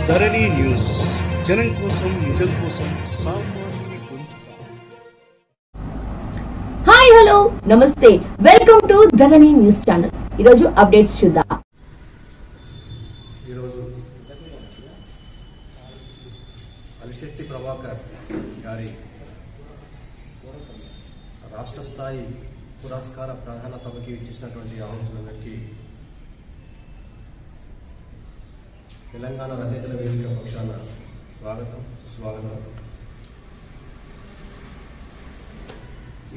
ధరణి news జనం కోసం నిజం కోసం సామాన్య గొంతుక. హాయ్ హలో నమస్తే, welcome to Dharani news channel. ఈరోజు అప్డేట్స్ చూద్దాం. ఈరోజు అలిశెట్టి ప్రభాకర్ గారి రాష్ట్ర స్థాయి పురస్కార ప్రధాన సభకి ఇచ్చినటువంటి ఆహ్వానులందరికీ తెలంగాణ రచయితల వేదిక పక్షాన స్వాగతం, సుస్వాగతం.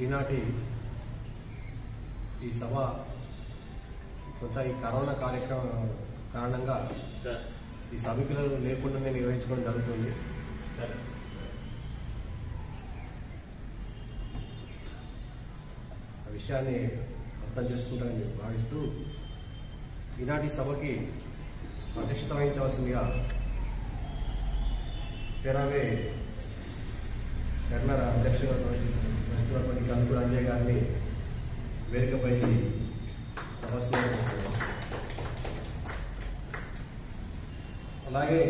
ఈనాటి ఈ సభ కొంత ఈ కరోనా కార్యక్రమం కారణంగా ఈ సభికులను లేకుండానే నిర్వహించుకోవడం జరుగుతుంది. ఆ విషయాన్ని అర్థం చేసుకుంటారని భావిస్తూ ఈనాటి సభకి అధ్యక్షత వహించవలసిందిగా తెరావే గవర్నర్ అధ్యక్షుడు వహిస్తున్నటువంటి కందుకూరు అంజయ్య గారిని వేదికపైకి నమస్కారం. అలాగే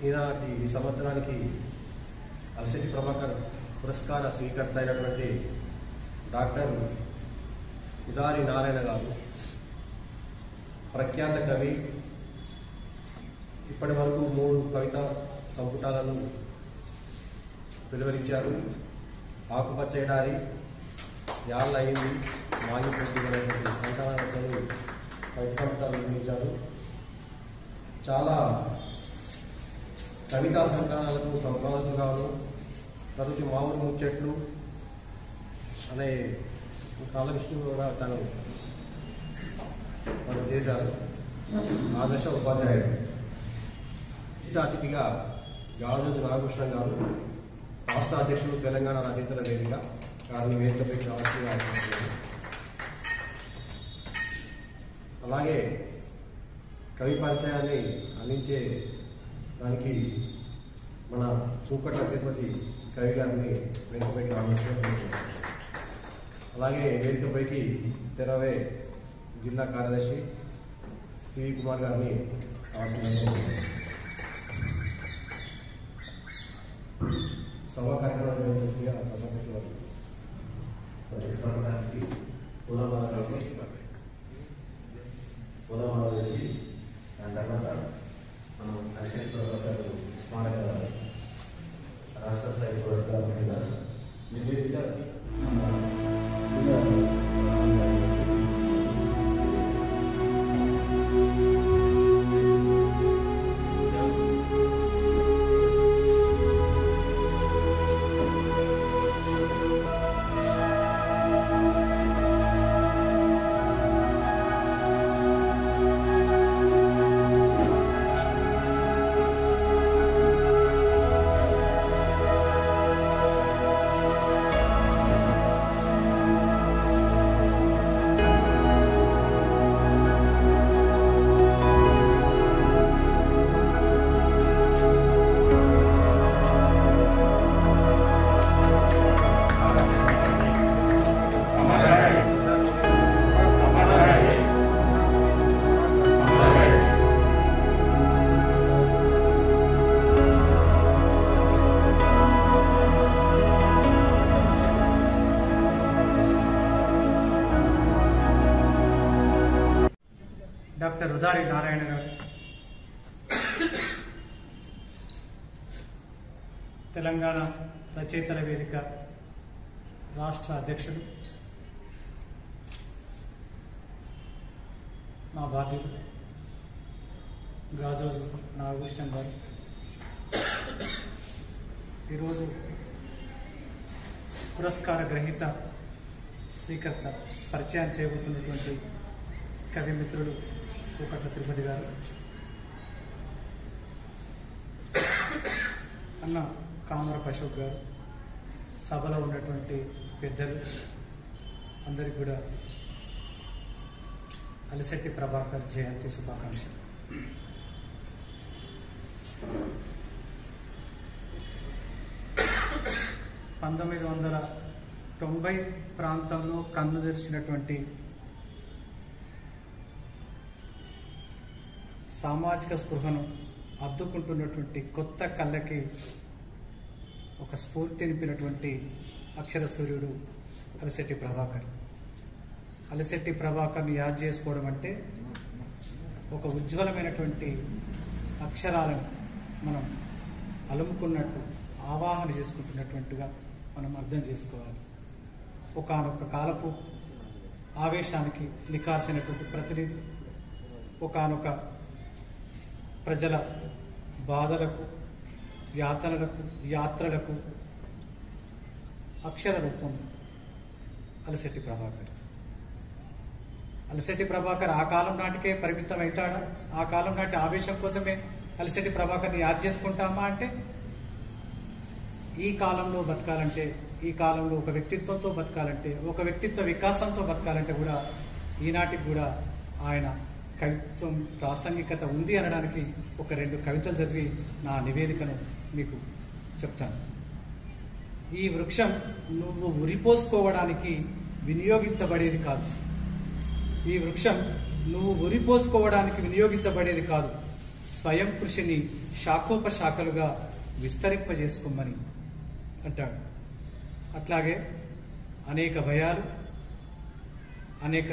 ఈనాటి ఈ సంవత్సరానికి అలిశెట్టి ప్రభాకర్ పురస్కార స్వీకర్త అయినటువంటి డాక్టర్ ఉదారి నారాయణ గారు ప్రఖ్యాత కవి. ఇప్పటి వరకు 3 కవితా సంపుటాలను వెలువరించారు. ఆకుపచ్చ ఎడారి, యాళ్ళ అయింది, మాగిపోతుంది సంతానాలతో కవితా సంపుటాలు నిర్మించారు. చాలా కవితా సంకలనాలకు సంపాదకులుగాను తరుచి మామూలు ముచ్చట్లు అనే కాలకృష్ణుడు కూడా తను చేశారు. ఆదర్శ ఉపాధ్యాయుడు. అతిథిగా గాజోజు నాగకృష్ణ గారు, రాష్ట్ర అధ్యక్షులు తెలంగాణ రచయితల వేదిక గారిని వేదికపై కావాల్సిందిగా. అలాగే కవి పరిచయాన్ని అందించే దానికి మన సూకట్ల తిరుపతి కవి గారిని వేదికపైకి రావాల్సిందిగా. అలాగే వేదికపైకి తెరవే జిల్లా కార్యదర్శి శ్రీ కుమార్ గారిని సభా కార్యక్రమం నిర్వహించాల్సిందిగా పూలమాల వేసి దాని తర్వాత మనం అలిశెట్టి ప్రభాకర్ స్మారక రాష్ట్ర స్థాయి పురస్కారం మీద నిర్వహించారు. డాక్టర్ ఉదారి నారాయణ గారు తెలంగాణ రచయితల వేదిక రాష్ట్ర అధ్యక్షుడు, మా బాధ్యుడు గాజోజు నాగకృష్ణ గారు ఈరోజు పురస్కార గ్రహీత స్వీకర్త పరిచయం చేయబోతున్నటువంటి కవి మిత్రులు సూకట్ల తిరుపతి గారు, అన్న కామరపు అశోక్ గారు, సభలో ఉన్నటువంటి పెద్దలు అందరికీ కూడా అలిశెట్టి ప్రభాకర్ జయంతి శుభాకాంక్షలు. (1990) ప్రాంతంలో కన్ను తెరిచినటువంటి సామాజిక స్పృహను అద్దుకుంటున్నటువంటి కొత్త కళ్ళకి ఒక స్ఫూర్తి నింపినటువంటి అక్షర సూర్యుడు అలిశెట్టి ప్రభాకర్. అలిశెట్టి ప్రభాకర్ని యాద్ చేసుకోవడం అంటే ఒక ఉజ్వలమైనటువంటి అక్షరాలను మనం అలుముకున్నట్టు, ఆవాహన చేసుకుంటున్నటువంటిగా మనం అర్థం చేసుకోవాలి. ఒకానొక కాలపు ఆవేశానికి నికార్సైనటువంటి ప్రతినిధి, ఒకానొక ప్రజల బాధలకు, యాతనలకు, యాత్రలకు అక్షర రూపం అలిశెట్టి ప్రభాకర్. అలిశెట్టి ప్రభాకర్ ఆ కాలం నాటికే పరిమితం అవుతాడా? ఆ కాలం నాటి ఆవేశం కోసమే అలిశెట్టి ప్రభాకర్ని యాద్ చేసుకుంటామా అంటే, ఈ కాలంలో బతకాలంటే, ఈ కాలంలో ఒక వ్యక్తిత్వంతో బతకాలంటే, ఒక వ్యక్తిత్వ వికాసంతో బతకాలంటే కూడా ఈనాటికి కూడా ఆయన కవిత్వం ప్రాసంగికత ఉంది అనడానికి ఒక 2 కవితలు చదివి నా నివేదికను మీకు చెప్తాను. ఈ వృక్షం నువ్వు ఉరిపోసుకోవడానికి వినియోగించబడేది కాదు. ఈ వృక్షం నువ్వు ఉరిపోసుకోవడానికి వినియోగించబడేది కాదు. స్వయం కృషిని శాఖోపశాఖలుగా విస్తరింపజేసుకోమని అంటాడు. అట్లాగే అనేక భయాలు, అనేక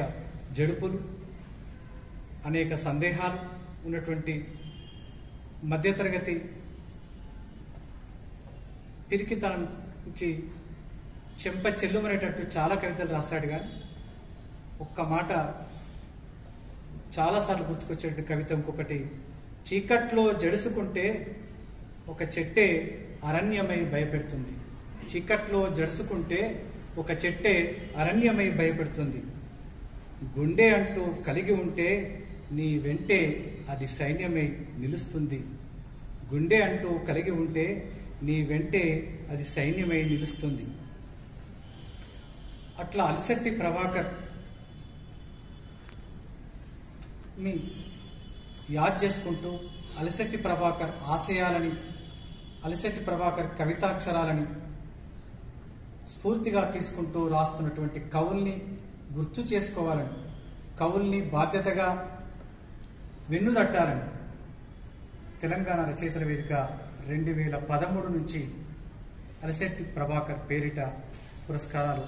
జడుపులు, అనేక సందేహాలు ఉన్నటువంటి మధ్యతరగతి పిరికితనం నుంచి చెంప చెల్లుమనేటట్టు చాలా కవితలు రాశాడు. కానీ ఒక్క మాట చాలాసార్లు గుర్తుకొచ్చేట కవిత ఇంకొకటి, చీకట్లో జడుసుకుంటే ఒక చెట్టే అరణ్యమై భయపెడుతుంది. చీకట్లో జడుసుకుంటే ఒక చెట్టే అరణ్యమై భయపెడుతుంది. గుండె అంటూ కలిగి ఉంటే నీ వెంటే అది సైన్యమై నిలుస్తుంది. గుండె అంటూ కలిగి ఉంటే నీ వెంటే అది సైన్యమై నిలుస్తుంది. అట్లా అలిశెట్టి ప్రభాకర్ ని యాద్ చేసుకుంటూ అలిశెట్టి ప్రభాకర్ ఆశయాలని, అలిశెట్టి ప్రభాకర్ కవితాక్షరాలని స్ఫూర్తిగా తీసుకుంటూ రాస్తున్నటువంటి కవుల్ని గుర్తు చేసుకోవాలని, కవుల్ని బాధ్యతగా వెన్నుదట్టాలని తెలంగాణ రచయితల వేదిక 2013 నుంచి అలిశెట్టి ప్రభాకర్ పేరిట పురస్కారాలు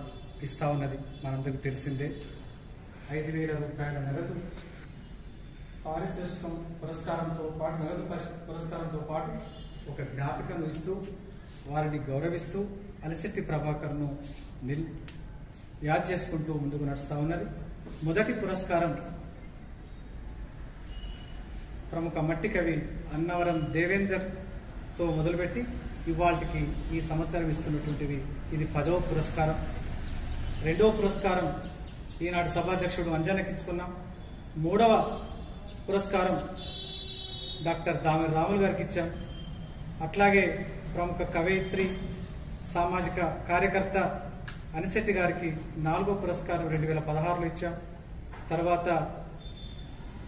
ఇస్తా ఉన్నది. మనందరికీ తెలిసిందే. 5,000 రూపాయల నగదు పారితోషికం పురస్కారంతో పాటు, నగదు పురస్కారంతో పాటు ఒక జ్ఞాపికను ఇస్తూ వారిని గౌరవిస్తూ అలిశెట్టి ప్రభాకర్ను యాద్ చేసుకుంటూ ముందుకు నడుస్తూ ఉన్నది. మొదటి పురస్కారం ప్రముఖ మట్టి కవి అన్నవరం దేవేందర్తో మొదలుపెట్టి ఇవాళకి ఈ సంవత్సరం ఇస్తున్నటువంటిది ఇది 10వ పురస్కారం. 2వ పురస్కారం ఈనాటి సభాధ్యక్షుడు అంజనకి ఇచ్చుకున్నాం. 3వ పురస్కారం డాక్టర్ దామెర రాములు గారికి ఇచ్చాం. అట్లాగే ప్రముఖ కవయిత్రి, సామాజిక కార్యకర్త అనిశెట్టి గారికి 4వ పురస్కారం 2016లో ఇచ్చాం. తర్వాత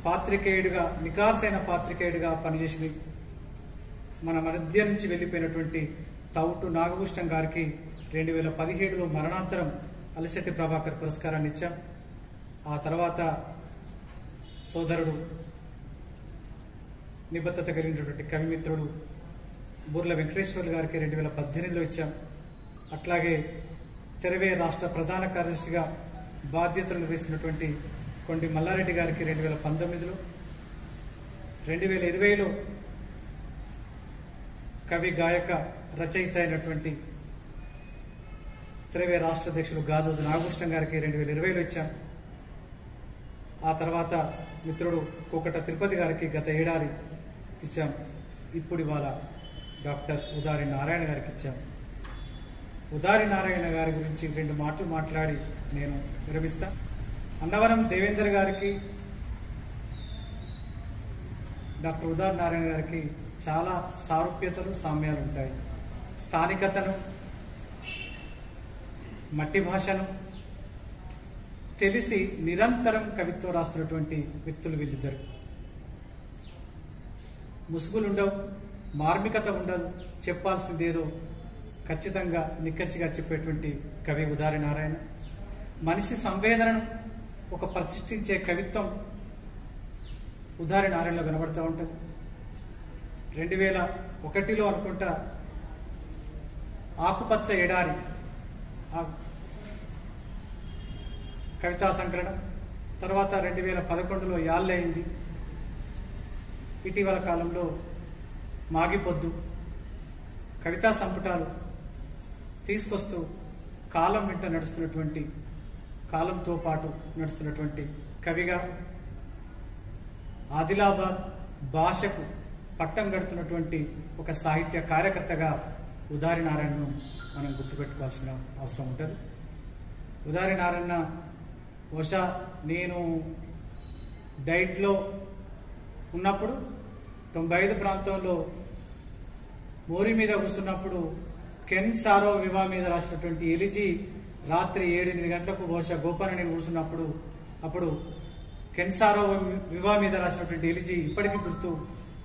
పాత్రికేయుడిగా, నికార్సైన పాత్రికేయుడిగా పనిచేసి మన మధ్య నుంచి వెళ్ళిపోయినటువంటి తౌటు నాగభూషణం గారికి 2017లో మరణాంతరం అలిశెట్టి ప్రభాకర్ పురస్కారాన్ని ఇచ్చాం. ఆ తర్వాత సోదరుడు, నిబద్ధత కలిగినటువంటి కవిమిత్రుడు బూర్ల వెంకటేశ్వర్లు గారికి 2018లో ఇచ్చాం. అట్లాగే తెరవే రాష్ట్ర ప్రధాన కార్యదర్శిగా బాధ్యతలు నిర్వహిస్తున్నటువంటి కొండి మల్లారెడ్డి గారికి 2019లో, 2020లో కవి, గాయక, రచయిత అయినటువంటి తెరవే రాష్ట్ర అధ్యక్షులు గాజోజు నాగభూషణం గారికి 2020లో ఇచ్చాం. ఆ తర్వాత మిత్రుడు కోకట తిరుపతి గారికి గత ఏడాది ఇచ్చాం. ఇప్పుడు ఇవాళ డాక్టర్ ఉదారి నారాయణ గారికి ఇచ్చాం. ఉదారి నారాయణ గారి గురించి 2 మాటలు మాట్లాడి నేను విరమిస్తా. అన్నవరం దేవేందర్ గారికి, డాక్టర్ ఉదారి నారాయణ గారికి చాలా సారూప్యతలు, సామ్యాలు ఉంటాయి. స్థానికతను, మట్టి భాషను తెలిసి నిరంతరం కవిత్వం రాస్తున్నటువంటి వ్యక్తులు వీళ్ళిద్దరు. ముసుగులు ఉండవు, మార్మికత ఉండదు, చెప్పాల్సిందేదో ఖచ్చితంగా నిక్కచ్చిగా చెప్పేటువంటి కవి ఉదారి నారాయణ. మనిషి సంవేదనను ఒక ప్రతిష్ఠించే కవిత్వం ఉదారి నారాయణలో వినబడుతూ ఉంటుంది. 2001లో అనుకుంటా ఆకుపచ్చ ఎడారి కవితా సంకలనం, తర్వాత 2011లో యాళ్ళయింది, ఇటీవల కాలంలో మాగిపొద్దు కవితా సంపుటాలు తీసుకొస్తూ కాలం వెంట నడుస్తున్నటువంటి, కాలంతో పాటు నడుస్తున్నటువంటి కవిగా, ఆదిలాబాద్ భాషకు పట్టం గడుతున్నటువంటి ఒక సాహిత్య కార్యకర్తగా ఉదారి నారాయణను మనం గుర్తుపెట్టుకోవాల్సిన అవసరం ఉంటుంది. ఉదారి నారాయణ బహుశా నేను డైట్లో ఉన్నప్పుడు 95 ప్రాంతంలో మోరి మీద కూర్చున్నప్పుడు కెన్ సారో వివా మీద రాసినటువంటి ఎలిజీ రాత్రి 7-8 గంటలకు బహుశా గోపాలని నేను కూర్చున్నప్పుడు అప్పుడు కెన్ సారో వివా మీద రాసినటువంటి ఎలిజీ ఇప్పటికీ గుర్తు.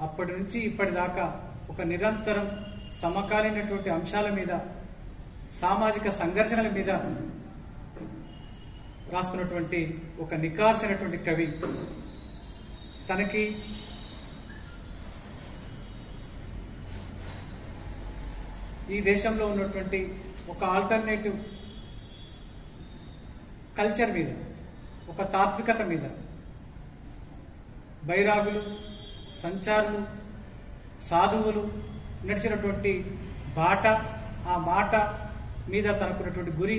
అప్పటి నుంచి ఇప్పటిదాకా ఒక నిరంతరం సమకాలీనటువంటి అంశాల మీద, సామాజిక సంఘర్షణల మీద రాస్తున్నటువంటి ఒక నికార్సైనటువంటి కవి. తనకి ఈ దేశంలో ఉన్నటువంటి ఒక ఆల్టర్నేటివ్ కల్చర్ మీద, ఒక తాత్వికత మీద, బైరాగులు, సంచారులు, సాధువులు నడిచినటువంటి బాట, ఆ మాట మీద తనకున్నటువంటి గురి,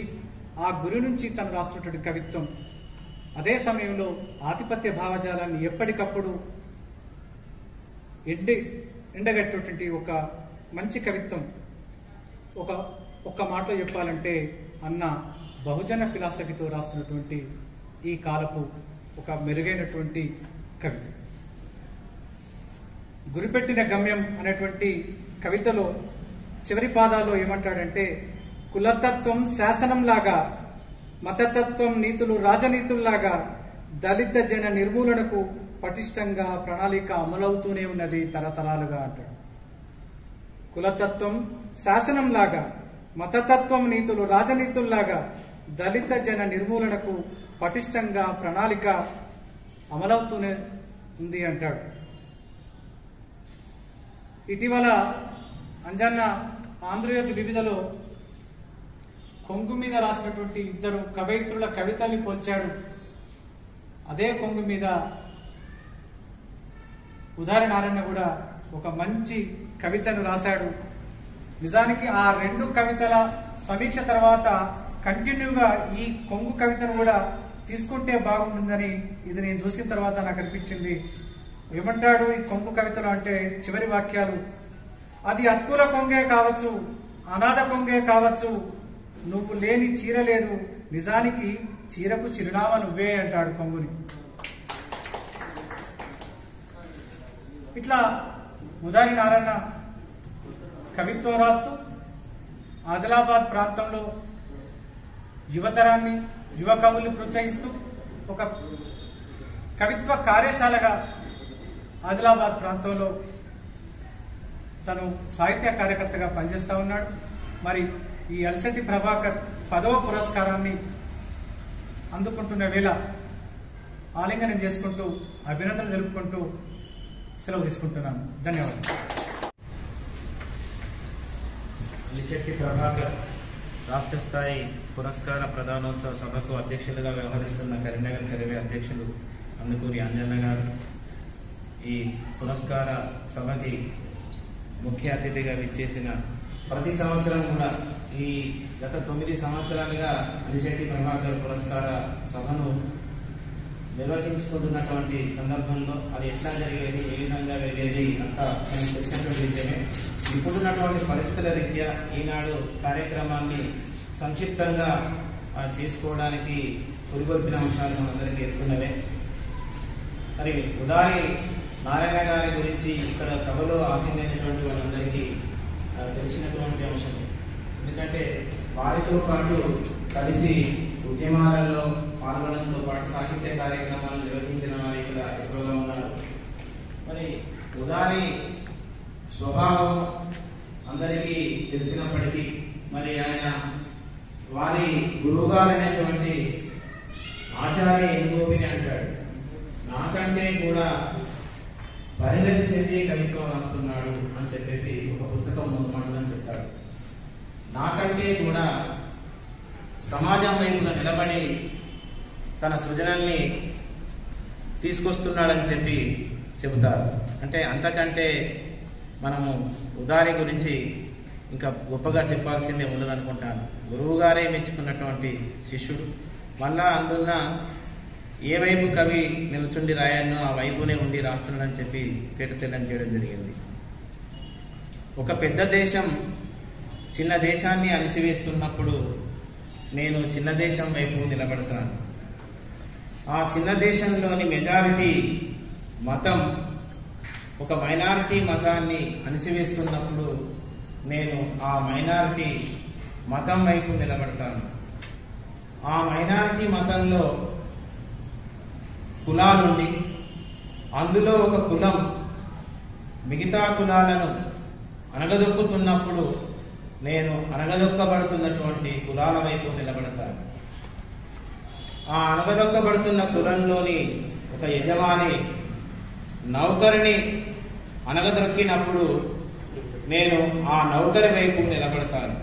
ఆ గురి నుంచి తను రాస్తున్నటువంటి కవిత్వం, అదే సమయంలో ఆధిపత్య భావజాలాన్ని ఎప్పటికప్పుడు ఎండగట్టేటువంటి ఒక మంచి కవిత్వం. ఒక్క మాటలో చెప్పాలంటే అన్న బహుజన ఫిలాసఫీతో రాస్తున్నటువంటి ఈ కాలపు ఒక మెరుగైనటువంటి కవి. గురిపెట్టిన గమ్యం అనేటువంటి కవితలో చివరి పాదాల్లో ఏమంటాడంటే, కులతత్వం శాసనంలాగా, మతతత్వం నీతులు రాజనీతుల్లాగా దళిత జన నిర్మూలనకు పటిష్టంగా ప్రణాళిక అమలవుతూనే ఉన్నది తరతరాలుగా అంటాడు. కులతత్వం శాసనంలాగా, మతతత్వం నీతులు రాజనీతుల్లాగా దళిత జన నిర్మూలనకు పటిష్టంగా ప్రణాళిక అమలవుతూనే ఉంది అంటాడు. ఇటీవల అంజన్న ఆంధ్రజ్యోతి వివిధలో కొంగు మీద రాసినటువంటి 2 కవయిత్రుల కవితల్ని పోల్చాడు. అదే కొంగు మీద ఉదారి నారాయణ కూడా ఒక మంచి కవితను రాశాడు. నిజానికి ఆ 2 కవితల సమీక్ష తర్వాత కంటిన్యూగా ఈ కొంగు కవితను కూడా తీసుకుంటే బాగుంటుందని ఇది నేను చూసిన తర్వాత నాకు అనిపించింది. ఏమంటాడు ఈ కొంగు కవితలు అంటే, చివరి వాక్యాలు, అది అతుకుల కొంగే కావచ్చు, అనాథ కొంగే కావచ్చు, నువ్వు లేని చీర లేదు, నిజానికి చీరకు చిరునామా నువ్వే అంటాడు కొంగుని. ఇట్లా ఉదారి నారాయణ కవిత్వం రాస్తూ ఆదిలాబాద్ ప్రాంతంలో యువతరాన్ని, యువ కవుల్ని ప్రోత్సహిస్తూ ఒక కవిత్వ కార్యశాలగా ఆదిలాబాద్ ప్రాంతంలో తను సాహిత్య కార్యకర్తగా పనిచేస్తూ ఉన్నాడు. మరి ఈ అలసటి ప్రభాకర్ 10వ పురస్కారాన్ని అందుకుంటున్న వేళ ఆలింగనం చేసుకుంటూ అభినందనలు తెలుపుకుంటూ సెలవు తీసుకుంటున్నాను. ధన్యవాదాలు. అలిశెట్టి ప్రభాకర్ రాష్ట్ర స్థాయి పురస్కార ప్రదానోత్సవ సభకు అధ్యక్షులుగా వ్యవహరిస్తున్న కరీంనగర్ కరివే అధ్యక్షులు అందుకూరి అంజన్న గారు, ఈ పురస్కార సభకి ముఖ్య అతిథిగా విచ్చేసిన, ప్రతి సంవత్సరం కూడా ఈ గత 9 సంవత్సరాలుగా అలిశెట్టి ప్రభాకర్ పురస్కార సభను నిర్వహించుకుంటున్నటువంటి సందర్భంలో అది ఎట్లా జరిగేది, ఏ విధంగా వెళ్ళేది అంతా మనకు తెలిసినటువంటి విషయమే. ఇప్పుడున్నటువంటి పరిస్థితుల రీత్యా ఈనాడు కార్యక్రమాన్ని సంక్షిప్తంగా చేసుకోవడానికి పురిగొల్పిన అంశాలు మనందరికీ ఎత్తున్నవే. మరి ఉదారి నారాయణ గారి గురించి ఇక్కడ సభలో ఆసీనైనటువంటి వాళ్ళందరికీ తెలిసినటువంటి అంశం. ఎందుకంటే వారితో పాటు కలిసి ఉద్యమాలలో పాల్గొనడంతో పాటు సాహిత్య కార్యక్రమాలు నిర్వహించిన వారు ఇక్కడ ఎక్కువగా ఉన్నారు. మరి ఉదారి స్వభావం అందరికీ తెలిసినప్పటికీ మరి ఆయన వారి గురువుగారైనటువంటి ఆచార్య ఎనుగోపిని అంటాడు, నాకంటే కూడా పరిణతి చెంది కవిత్వం రాస్తున్నాడు అని చెప్పేసి ఒక పుస్తకం మొదలుమాటలని చెప్తాడు. నాకంటే కూడా సమాజం వైపుగా నిలబడి తన సృజనల్ని తీసుకొస్తున్నాడని చెప్పి చెబుతారు. అంటే అంతకంటే మనము ఉదారి గురించి ఇంకా గొప్పగా చెప్పాల్సిందే ఉండదనుకుంటాను. గురువు గారే మెచ్చుకున్నటువంటి శిష్యుడు. మళ్ళా అందున్న ఏ వైపు కవి నిలుచుండి రాయన్నో ఆ వైపునే ఉండి రాస్తున్నాడని చెప్పి తేటతెల్లం చేయడం జరిగింది. ఒక పెద్ద దేశం చిన్న దేశాన్ని అణిచివేస్తున్నప్పుడు నేను చిన్న దేశం వైపు నిలబడతాను. ఆ చిన్న దేశంలోని మెజారిటీ మతం ఒక మైనారిటీ మతాన్ని అణిచివేస్తున్నప్పుడు నేను ఆ మైనారిటీ మతం వైపు నిలబడతాను. ఆ మైనారిటీ మతంలో కులాలుండి అందులో ఒక కులం మిగతా కులాలను అణగదొక్కుతున్నప్పుడు నేను అణగదొక్కబడుతున్నటువంటి కులాల వైపు నిలబడతాను. ఆ అణగదొక్కబడుతున్న కులంలోని ఒక యజమాని నౌకరిని అణగదొక్కినప్పుడు నేను ఆ నౌకరి వైపు నిలబడతాను.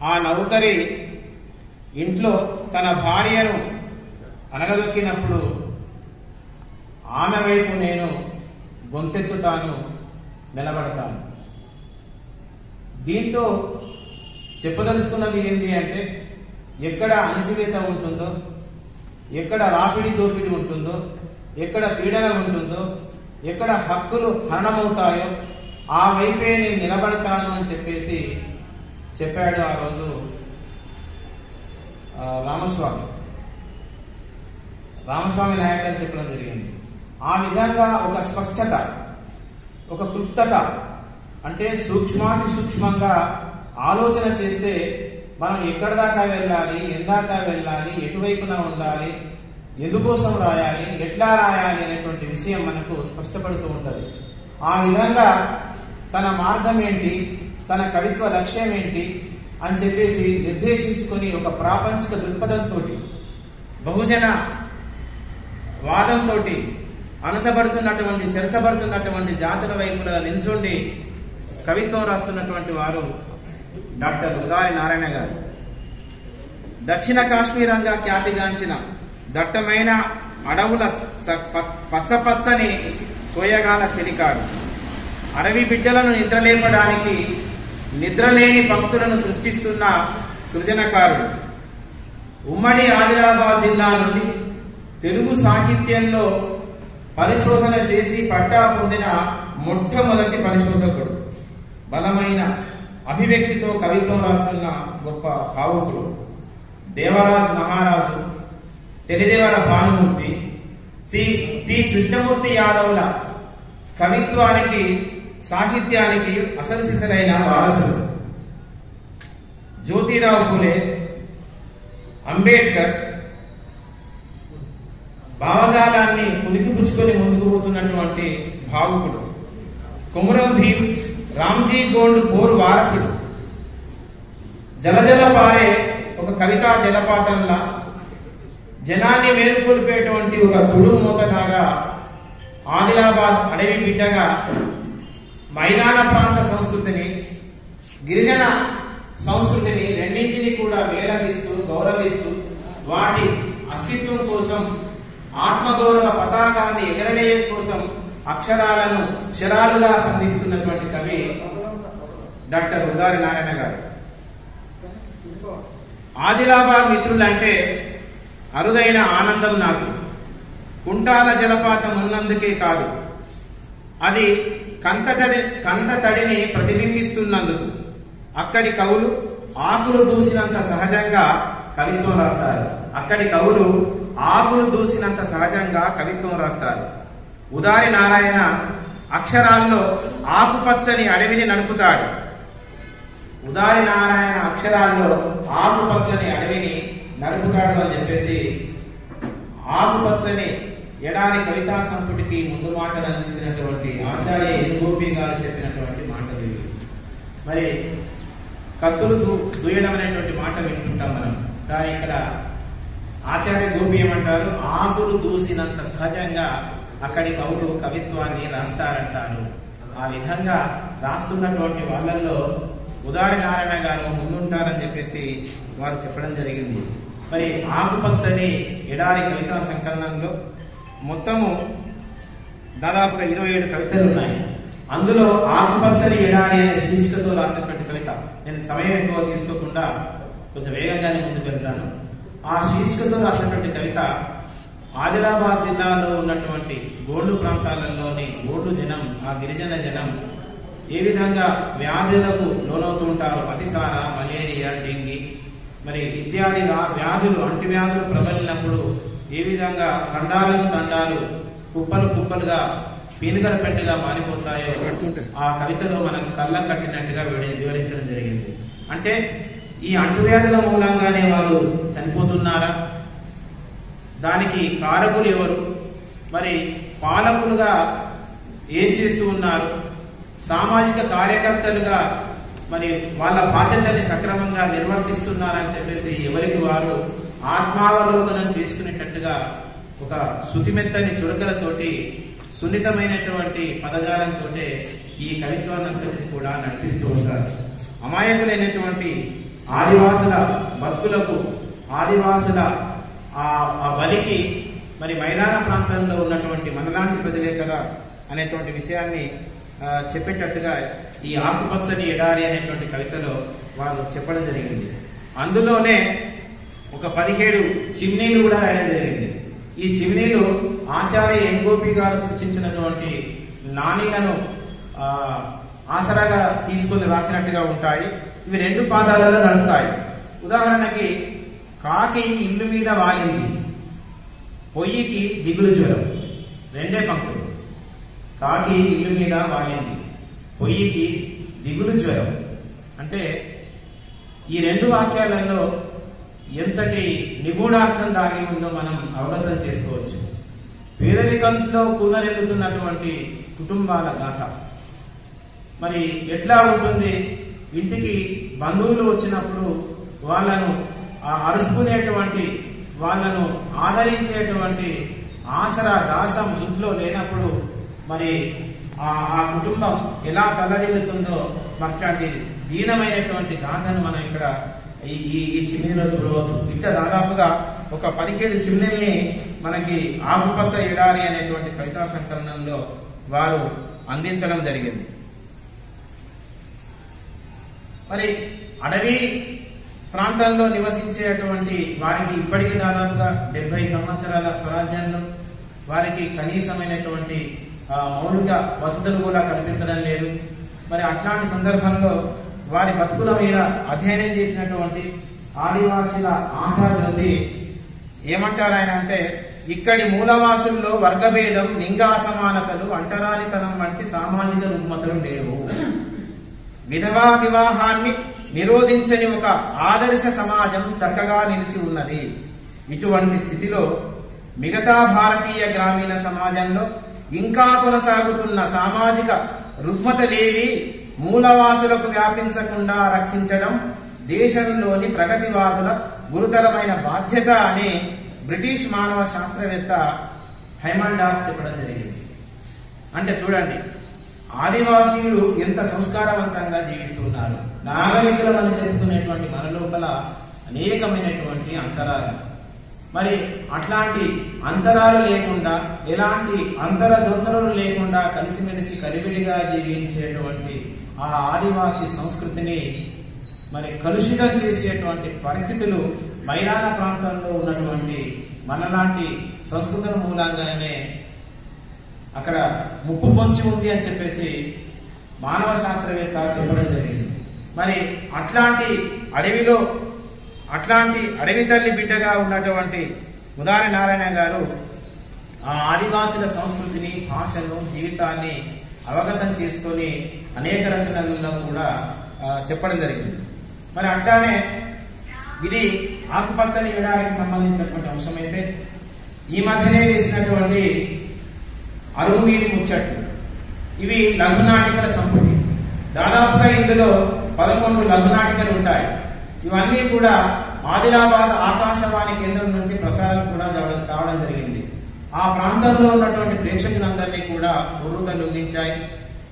ఆ నౌకరి ఇంట్లో తన భార్యను అణగదొక్కినప్పుడు ఆమె వైపు నేను గొంతెత్తుతాను, నిలబడతాను. దీంతో చెప్పదలుచుకున్నది ఏంటి అంటే, ఎక్కడ అణచివేత ఉంటుందో, ఎక్కడ రాపిడి దోపిడి ఉంటుందో, ఎక్కడ పీడన ఉంటుందో, ఎక్కడ హక్కులు హరణమవుతాయో ఆ వైపే నేను నిలబడతాను అని చెప్పేసి చెప్పాడు ఆ రోజు రామస్వామి నాయకులు చెప్పడం జరిగింది. ఆ విధంగా ఒక స్పష్టత, ఒక క్లుప్తత, అంటే సూక్ష్మాతి సూక్ష్మంగా ఆలోచన చేస్తే మనం ఎక్కడి దాకా వెళ్ళాలి, ఎందాకా వెళ్ళాలి, ఎటువైపున ఉండాలి, ఎందుకోసం రాయాలి, ఎట్లా రాయాలి అనేటువంటి విషయం మనకు స్పష్టపడుతూ ఉంటుంది. ఆ విధంగా తన మార్గం ఏంటి, తన కవిత్వ లక్ష్యం ఏంటి అని చెప్పేసి నిర్దేశించుకొని ఒక ప్రాపంచిక దృక్పథంతో, బహుజన వాదంతో అనసబడుతున్నటువంటి, చెరచబడుతున్నటువంటి జాతుల వైపులా నిల్చుండి కవిత్వం రాస్తున్నటువంటి వారు డాక్టర్ ఉదారి నారాయణ గారు. దక్షిణ కాశ్మీరంగా ఖ్యాతిగాంచిన దట్టమైన అడవుల పచ్చపచ్చని సోయగాల చెలికాడు, అడవి బిడ్డలను నిద్రలేపడానికి నిద్రలేని పంక్తులను సృష్టిస్తున్న సృజనకారుడు. ఉమ్మడి ఆదిలాబాద్ జిల్లా నుండి తెలుగు సాహిత్యంలో పరిశోధన చేసి పట్టా పొందిన మొట్టమొదటి పరిశోధకుడు. బలమైన అభివ్యక్తితో కవిత్వం రాస్తున్న గొప్ప భావుకుడు. దేవరాజు మహారాజు, తెలిదేవర భానుమూర్తి, టి కృష్ణమూర్తి యాదవుల కవిత్వానికి, సాహిత్యానికి అసలు సిసలైన వారసుడు. జ్యోతిరావు ఫులే, అంబేద్కర్ భావజాలాన్ని పులికిపుచ్చుకొని ముందుకు పోతున్నటువంటి భావుకుడు. కొమురం భీం, రామ్జీ గోండ్ పోరు వారసుడు. జలజల పారే ఒక కవితా జలపాతంలా, జనాన్ని మేలుకొల్పేటువంటి ఒక తుడు మూతలాగా, ఆదిలాబాద్ అడవి బిడ్డగా మైదాన ప్రాంత సంస్కృతిని, గిరిజన సంస్కృతిని రెండింటినీ కూడా మేళవిస్తూ, గౌరవిస్తూ, వాటి అస్తిత్వం కోసం, ఆత్మగౌరవ పతాకాన్ని ఎగరవేయడం కోసం అక్షరాలను క్షరాలుగా సంధిస్తున్నటువంటి కవి డాక్టర్ ఉదారి నారాయణ గారు. ఆదిలాబాద్ మిత్రులంటే అరుదైన ఆనందం నాకు. కుంటాల జలపాతం ఉన్నందుకే కాదు, అది కంటతడిని ప్రతిబింబిస్తున్నందుకు. అక్కడి కవులు ఆకులు దూసినంత సహజంగా కవిత్వం రాస్తారు. అక్కడి కవులు ఆకులు దూసినంత సహజంగా కవిత్వం రాస్తారు. ఉదారి నారాయణ అక్షరాల్లో ఆకుపచ్చని అడవిని నడుపుతాడు. ఉదారి నారాయణ అక్షరాల్లో ఆకుపచ్చని అడవిని నడుపుతాడు అని చెప్పేసి ఆకుపచ్చని ఎడారి కవితా సంపుటికి ముందు మాటలు అందించినటువంటి ఆచార్య గోపి గారు చెప్పినటువంటి మాటలు ఇవి. మరి కత్తులు దూయడం అనేటువంటి మాట వింటుంటాం మనం, కానీ ఇక్కడ ఆచార్య గోపి ఏమంటారు, ఆకులు దూసినంత సహజంగా అక్కడి కవులు కవిత్వాన్ని రాస్తారంటారు. ఆ విధంగా రాస్తున్నటువంటి వాళ్ళల్లో ఉదాడి నారాయణ గారు ముందుంటారని చెప్పేసి వారు చెప్పడం జరిగింది. మరి ఆకుపచ్చని ఎడారి కవితా సంకలనంలో మొత్తము దాదాపుగా 27 కవితలు ఉన్నాయి. అందులో ఆకుపచ్చని ఎడారి అనే శీర్షికతో రాసినటువంటి కవిత, నేను సమయం ఎక్కువ తీసుకోకుండా కొంచెం వేగంగానే ముందుకు వెళ్తాను. ఆ శీర్షికతో రాసినటువంటి కవిత ఆదిలాబాద్ జిల్లాలో ఉన్నటువంటి గోండు ప్రాంతాలలోని గోండు జనం, ఆ గిరిజన జనం ఏ విధంగా వ్యాధులకు లోనవుతూ ఉంటారు, అతిసార, మలేరియా, డెంగీ మరి ఇత్యాది వ్యాధులు, అంటువ్యాధులు ప్రబలినప్పుడు ఏ విధంగా తండాలకు తండాలు, కుప్పలు కుప్పలుగా పీనుగల పెట్టెగా మారిపోతాయో ఆ కవితలో మనకు కళ్ళం కట్టినట్టుగా వివరించడం జరిగింది. అంటే ఈ అంటువ్యాధుల మూలంగానే వాళ్ళు చనిపోతున్నారా, దానికి కారకులు ఎవరు, మరి పాలకులుగా ఏం చేస్తూ ఉన్నారు, సామాజిక కార్యకర్తలుగా మరి వాళ్ళ బాధ్యతల్ని సక్రమంగా నిర్వర్తిస్తున్నారని చెప్పేసి ఎవరికి వారు ఆత్మావలోకనం చేసుకునేటట్టుగా ఒక శుతిమెత్తని చురకలతోటి సున్నితమైనటువంటి పదజాలంతో ఈ కవిత్వాన్ని కూడా నడిపిస్తూ ఉంటారు. అమాయకులైనటువంటి ఆదివాసుల బతుకులకు, ఆదివాసుల ఆ బలికి మరి మైదాన ప్రాంతంలో ఉన్నటువంటి మనలాంటి ప్రజలే కదా అనేటువంటి విషయాన్ని చెప్పేటట్టుగా ఈ ఆకుపచ్చని ఎడారి అనేటువంటి కవితలో వారు చెప్పడం జరిగింది. అందులోనే ఒక 17 చిమ్నీలు కూడా రాయడం జరిగింది. ఈ చిమ్నీలు ఆచార్య ఎన్ గోపి గారు సృష్టించినటువంటి నాణీలను ఆసరాగా తీసుకొని రాసినట్టుగా ఉంటాయి. ఇవి 2 పాదాలలో నడుస్తాయి. ఉదాహరణకి, కాకి ఇల్లు మీద వాలింది, పొయ్యికి దిగులు జ్వరం. 2 పంక్తులు. కాకి ఇల్లు మీద వాలింది, పొయ్యికి దిగులు జ్వరం. అంటే ఈ 2 వాక్యాలలో ఎంతటి నిగూఢార్థం దాగి ఉందో మనం అవగతం చేసుకోవచ్చు. పేదరికంలో కూనరెల్లుతున్నటువంటి కుటుంబాల గాథ మరి ఎట్లా ఉంటుంది, ఇంటికి బంధువులు వచ్చినప్పుడు వాళ్ళను అరుచుకునేటువంటి, వాళ్ళను ఆదరించేటువంటి ఆసరా దాసం ఇంట్లో లేనప్పుడు మరి ఆ కుటుంబం ఎలా తల్లడిల్లుతుందో అట్లాంటి దీనమైనటువంటి గాథను మనం ఇక్కడ ఈ చిమ్నీలో చూడవచ్చు. ఇట్లా దాదాపుగా ఒక 17 చిమ్నీల్ని మనకి ఆకుపచ్చ ఎడారి అనేటువంటి కవితా సంకలనంలో వారు అందించడం జరిగింది. మరి అడవి ప్రాంతంలో నివసించేటువంటి వారికి ఇప్పటికీ దాదాపుగా 70 సంవత్సరాల స్వరాజ్యంలో వారికి కనీసమైనటువంటి మౌలిక వసతులు కూడా కల్పించడం లేదు. మరి అట్లాంటి సందర్భంలో వారి బతుకుల మీద అధ్యయనం చేసినటువంటి ఆదివాసుల ఆశాజ్యోతి ఏమంటారు ఆయన అంటే, ఇక్కడి మూలవాసుల్లో వర్గభేదం, లింగాసమానతలు, అంటరానితనం వంటి సామాజిక రుగ్మతలు లేవు. విధవా వివాహాన్ని నిరోధించని ఒక ఆదర్శ సమాజం చక్కగా నిలిచి ఉన్నది. ఇటువంటి స్థితిలో మిగతా భారతీయ గ్రామీణ సమాజంలో ఇంకా కొనసాగుతున్న సామాజిక రుగ్మతలేవి మూలవాసులకు వ్యాపించకుండా రక్షించడం దేశంలోని ప్రగతివాదుల గురుతరమైన బాధ్యత అని బ్రిటిష్ మానవ శాస్త్రవేత్త హైమండార్ఫ్ చెప్పడం జరిగింది. అంటే చూడండి, ఆదివాసీలు ఎంత సంస్కారవంతంగా జీవిస్తున్నారు. నాగరికులమని చెప్పుకునేటువంటి మన లోపల అనేకమైనటువంటి అంతరాలు, మరి అట్లాంటి అంతరాలు లేకుండా, ఎలాంటి అంతరదొంతరలు లేకుండా కలిసిమెలిసి కలివిడిగా జీవించేటువంటి ఆ ఆదివాసీ సంస్కృతిని మరి కలుషితం చేసేటువంటి పరిస్థితులు మైదాన ప్రాంతంలో ఉన్నటువంటి మనలాంటి సంస్కృతుల మూలంగానే అక్కడ ముప్పు పొంచి ఉంది అని చెప్పేసి మానవ శాస్త్రవేత్త చెప్పడం జరిగింది. మరి అట్లాంటి అడవిలో, అట్లాంటి అడవి తల్లి బిడ్డగా ఉన్నటువంటి ఉదారి నారాయణ గారు ఆ ఆదివాసుల సంస్కృతిని, భాషను, జీవితాన్ని అవగతం చేసుకొని అనేక రచనలలో కూడా చెప్పడం జరిగింది. మరి అట్లానే ఇది ఆకుపచ్చని ఎడారికి సంబంధించినటువంటి అంశం అయితే, ఈ మధ్యనే వేసినటువంటి అరువుమీడి ముచ్చట్లు, ఇవి లఘునాటికల సంపుటి. దాదాపుగా ఇందులో 11 లఘునాటికలు ఉంటాయి. ఇవన్నీ కూడా ఆదిలాబాద్ ఆకాశవాణి కేంద్రం నుంచి ప్రసారం కూడా కావడం జరిగింది. ఆ ప్రాంతంలో ఉన్నటువంటి ప్రేక్షకులందరినీ కూడా ఉర్రూతలూగించాయి.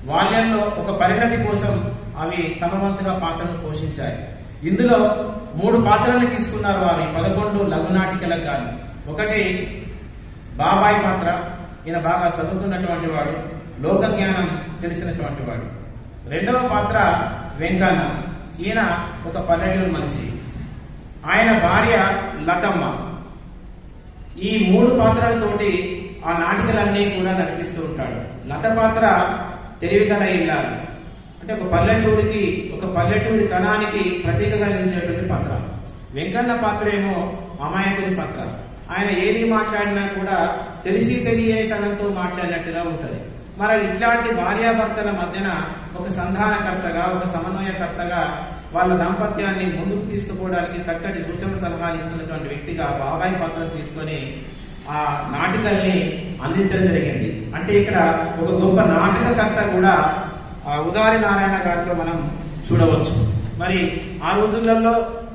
బాల్యంలో ఒక పరిణతి కోసం అవి తమ వంతుగా పాత్రను పోషించాయి. ఇందులో 3 పాత్రలను తీసుకున్నారు వారు 11 లఘునాటికలకు గాను. ఒకటి బాబాయ్ పాత్ర, ఈయన బాగా చదువుకున్నటువంటి వాడు, లోక జ్ఞానం తెలిసినటువంటి వాడు. రెండవ పాత్ర వెంకన్న, ఈయన ఒక పల్లెటూరు మనిషి. ఆయన భార్య లతమ్మ. ఈ 3 పాత్రలతోటి ఆ నాటికలన్నీ కూడా నడిపిస్తూ ఉంటాడు. లత పాత్ర తెలివిగల ఇల్లాలు, అంటే ఒక పల్లెటూరి కణానికి ప్రతీకగా నిలిచేటువంటి పాత్ర. వెంకన్న పాత్ర ఏమో అమాయకుని పాత్ర. ఆయన ఏది మాట్లాడినా కూడా తెలిసి తెలియనితనంతో మాట్లాడినట్టుగా ఉంటుంది. మరి ఇట్లాంటి భార్యాభర్తల మధ్యన ఒక సంధానకర్తగా, ఒక సమన్వయకర్తగా వాళ్ళ దాంపత్యాన్ని ముందుకు తీసుకుపోవడానికి చక్కటి సూచన సలహాలు ఇస్తున్నటువంటి వ్యక్తిగా బాబాయ్ పాత్రను తీసుకొని ఆ నాటికల్ని అందించడం జరిగింది. అంటే ఇక్కడ ఒక గొప్ప నాటకకర్త కూడా ఉదారి నారాయణ గారిలో మనం చూడవచ్చు. మరి ఆ రోజులలో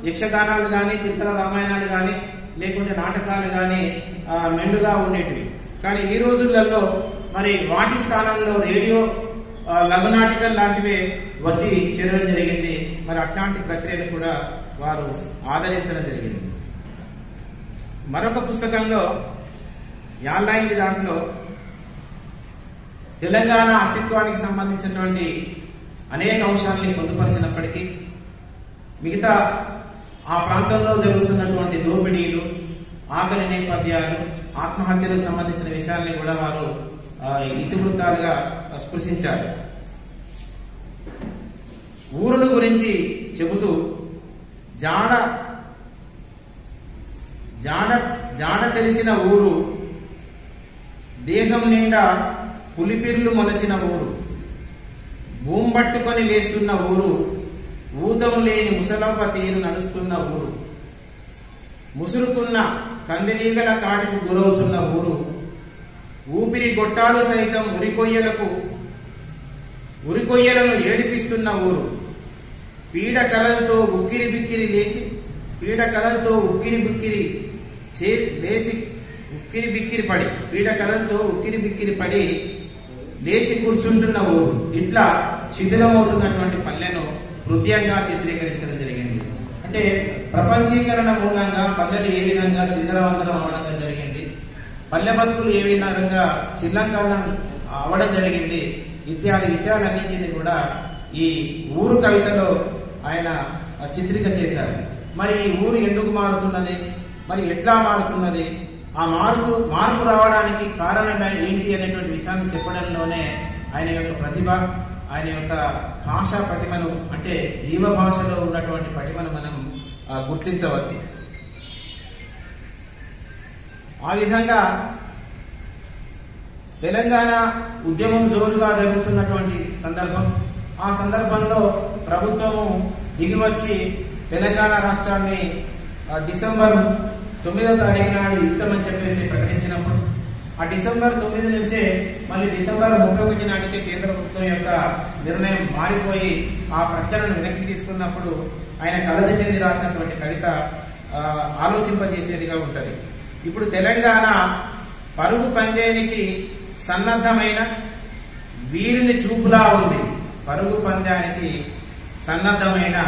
యక్షగానాలు కానీ, చిత్ర రామాయణాలు కానీ, లేకుంటే నాటకాలు కానీ మెండుగా ఉండేటివి. కానీ ఈ రోజులలో మరి వాటి స్థానంలో రేడియో లఘునాటికల్ లాంటివే వచ్చి చేరడం జరిగింది. మరి అట్లాంటి ప్రక్రియను కూడా వారు ఆదరించడం జరిగింది. మరొక పుస్తకంలో యాళ్ళైంది దాంట్లో తెలంగాణ అస్తిత్వానికి సంబంధించినటువంటి అనేక అంశాలని పొందుపరిచినప్పటికీ మిగతా ఆ ప్రాంతంలో జరుగుతున్నటువంటి దోపిడీలు, ఆకలి నేపథ్యాలు, ఆత్మహత్యలకు సంబంధించిన విషయాల్ని కూడా వారు ఇతివృత్తాలుగా స్పృశించారు. ఊరుల గురించి చెబుతూ జాడ తెలిసిన ఊరు, దేహం నిండా పులిపిర్లు మొలచిన ఊరు, భూంబట్టుకొని లేస్తున్న ఊరు, ఊతము లేని ముసలవ్వ తీరు నడుస్తున్న ఊరు, ముసురుకున్న కందిరీగల కాటికి గురవుతున్న ఊరు, ఊపిరి గొట్టాలు సైతం ఉరికొయ్యలను ఏడిపిస్తున్న ఊరు, పీడ కలలతో ఉక్కిరి బిక్కిరి పడి లేచి కూర్చుంటున్న ఊరు. ఇట్లా శిథిలమవుతున్నటువంటి పల్లెను హృదయంగా చిత్రీకరించడం జరిగింది. అంటే ప్రపంచీకరణ మూలంగా పల్లెలు ఏ విధంగా చిందరవందరం అవడం జరిగింది, పల్లె బతుకులు ఏ విధంగా చిల్లంకల్లం అవడం జరిగింది ఇత్యాది విషయాలన్నింటినీ కూడా ఈ ఊరు కవితలో ఆయన చిత్రిక చేశారు. మరి ఈ ఊరు ఎందుకు మారుతున్నది, మరి ఎట్లా మారుతున్నది, ఆ మార్పు రావడానికి కారణం ఏంటి అనేటువంటి విషయాన్ని చెప్పడంలోనే ఆయన యొక్క ప్రతిభ, ఆయన యొక్క భాషా పటిమను, అంటే జీవ భాషలో ఉన్నటువంటి పటిమను మనం గుర్తించవచ్చు. ఆ విధంగా తెలంగాణ ఉద్యమం జోరుగా జరుగుతున్నటువంటి సందర్భం, ఆ సందర్భంలో ప్రభుత్వము దిగివచ్చి తెలంగాణ రాష్ట్రాన్ని డిసెంబర్ 9వ తారీఖు నాడు ఇస్తామని చెప్పేసి ప్రకటించినప్పుడు, ఆ డిసెంబర్ 9 నుంచే మళ్ళీ డిసెంబర్ 31 నాటికే కేంద్ర ప్రభుత్వం యొక్క నిర్ణయం మారిపోయి ఆ ప్రకటనను వెనక్కి తీసుకున్నప్పుడు ఆయన కలత చెంది రాసినటువంటి కవిత ఆలోచింపజేసేదిగా ఉంటుంది. ఇప్పుడు తెలంగాణ పరుగు పందేనికి సన్నద్ధమైన వీరుని చూపులా ఉంది, పరుగు పందానికి సన్నద్ధమైన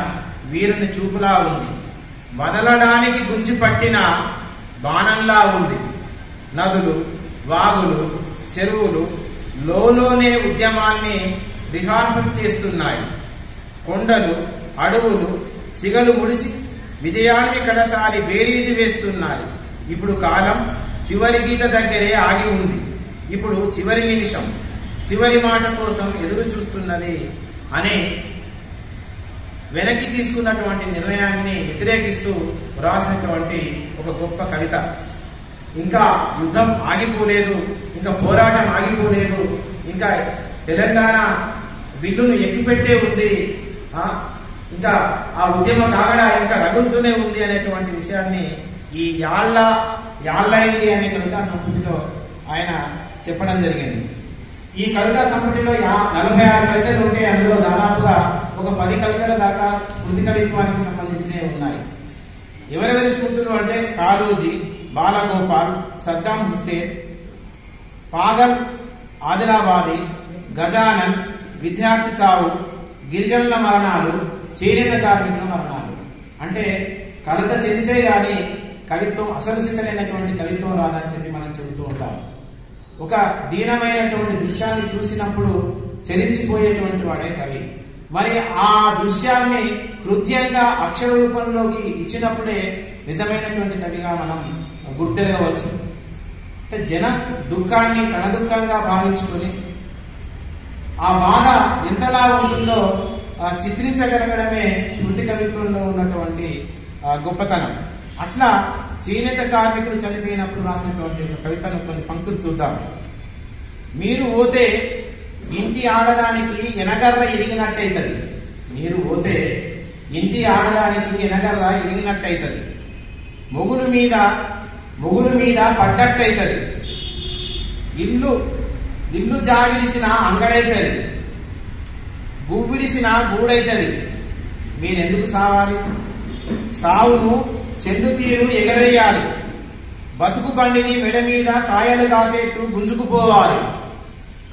వీరుని చూపులా ఉంది, వదలడానికి గుంజి పట్టిన బాణంలా ఉంది, నదులు, వాగులు, చెరువులు లోనే ఉద్యమాన్ని రిహార్సల్ చేస్తున్నాయి, కొండలు, అడవులు సిగలు ముడిచి విజయాన్ని కడసారి బేరీజు వేస్తున్నాయి. ఇప్పుడు కాలం చివరి గీత దగ్గరే ఆగి ఉంది, ఇప్పుడు చివరి నిమిషం, చివరి మాట కోసం ఎదురు చూస్తున్నది అనే వెనక్కి తీసుకున్నటువంటి నిర్ణయాన్ని వ్యతిరేకిస్తూ రాసినటువంటి ఒక గొప్ప కవిత. ఇంకా యుద్ధం ఆగిపోలేదు, ఇంకా పోరాటం ఆగిపోలేదు, ఇంకా తెలంగాణ బిల్లును ఎక్కిపెట్టే ఉంది, ఇంకా ఆ ఉద్యమ కాగడ ఇంకా రగులుతూనే ఉంది అనేటువంటి విషయాన్ని ఈ యాళ్ళైంది అనే కవితా సంపుటిలో ఆయన చెప్పడం జరిగింది. ఈ కవితా సంపుటిలో 46 కవితలు ఉంటే అందులో దాదాపుగా ఒక 10 కవితల దాకా స్మృతి కవిత్వానికి సంబంధించినవి ఉన్నాయి. ఎవరెవరి స్మృతులు అంటే కాళోజీ, బాలగోపాల్, సద్దాం హుస్సేన్, పాగల్ ఆదిలాబాది, గజానన్, విద్యార్థి చావు, గిరిజనుల మరణాలు, చేనేత కార్మికుల మరణాలు. అంటే కలత చెందితే గాని కవిత్వం అసలు సిసలైనటువంటి కవిత్వం రాదని చెప్పి మనం చెబుతూ ఉంటాం. ఒక దీనమైనటువంటి దృశ్యాన్ని చూసినప్పుడు చలించిపోయేటువంటి వాడే కవి. మరి ఆ దృశ్యాన్ని హృదయంగా అక్షర రూపంలోకి ఇచ్చినప్పుడే నిజమైనటువంటి కవిగా మనం గుర్తెరగవచ్చు. అంటే జన దుఃఖాన్ని తన దుఃఖంగా భావించుకొని ఆ బాధ ఎంతలా ఉంటుందో చిత్రించగలగడమే శృతి కవిత్వంలో ఉన్నటువంటి గొప్పతనం. అట్లా చేనేత కార్మికులు చనిపోయినప్పుడు రాసినటువంటి కవితను కొన్ని పంక్తులు చూద్దాం. మీరు పోతే ఇంటి ఆడదానికి ఎనగర్ర ఇరిగినట్టయితది. మీరు పోతే ఇంటి ఆడదానికి ఎనగర్ర ఇరిగినట్టయితది. మొగులు మీద పడ్డట్టయితది. ఇల్లు జాగిడిసిన అంగడైతది. గువ్విడిసిన గూడైతది. మీరెందుకు సావాలి? సావును చెండుతీరు ఎగరేయాలి. బతుకు బండిని మెడ మీద కాయలు కాసేట్టు గుంజుకుపోవాలి.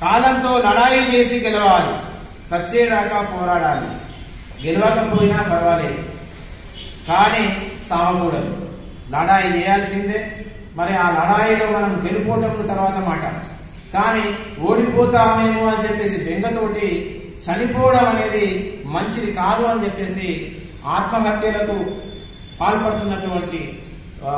కాలంతో లడాయి చేసి గెలవాలి. సచ్చేదాకా పోరాడాలి. గెలవకపోయినా పర్వాలేదు, కానీ సావకూడదు. లడాయి చేయాల్సిందే. మరి ఆ లడాయిలో మనం గెలుపోవటం తర్వాత మాట, కానీ ఓడిపోతామేమో అని చెప్పేసి బెంగతోటి చనిపోవడం అనేది మంచిది కాదు అని చెప్పేసి ఆత్మహత్యలకు పాల్పడుతున్నటువంటి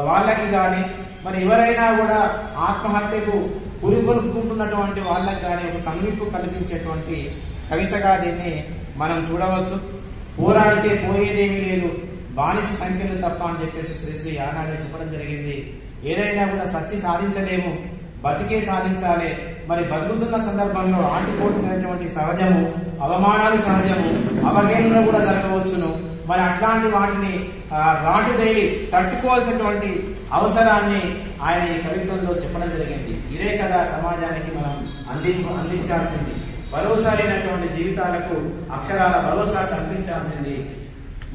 వాళ్ళకి కానీ, మరి ఎవరైనా కూడా ఆత్మహత్యకు పురిగొల్పుకుంటున్నటువంటి వాళ్ళకి కానీ ఒక కనువిప్పు కల్పించేటువంటి కవితగా దీన్ని మనం చూడవచ్చు. పోరాడితే పోయేదేమీ లేదు, బానిస సంఖ్యలు తప్ప అని చెప్పేసి శ్రీశ్రీ ఆనాడే చెప్పడం జరిగింది. ఏదైనా కూడా సచ్చి సాధించలేము, బతికే సాధించాలి. మరి బతుకుతున్న సందర్భంలో ఆటుపోతున్నటువంటి సహజము, అవమానాలు సహజము, అవహేళన కూడా జరగవచ్చును. మరి అట్లాంటి వాటిని రాటు తేలి తట్టుకోవాల్సినటువంటి అవసరాన్ని ఆయన ఈ కవిత్వంలో చెప్పడం జరిగింది. ఇదే కదా సమాజానికి మనం అందించాల్సింది. భరోసా లేనటువంటి జీవితాలకు అక్షరాల భరోసా కల్పించాల్సింది.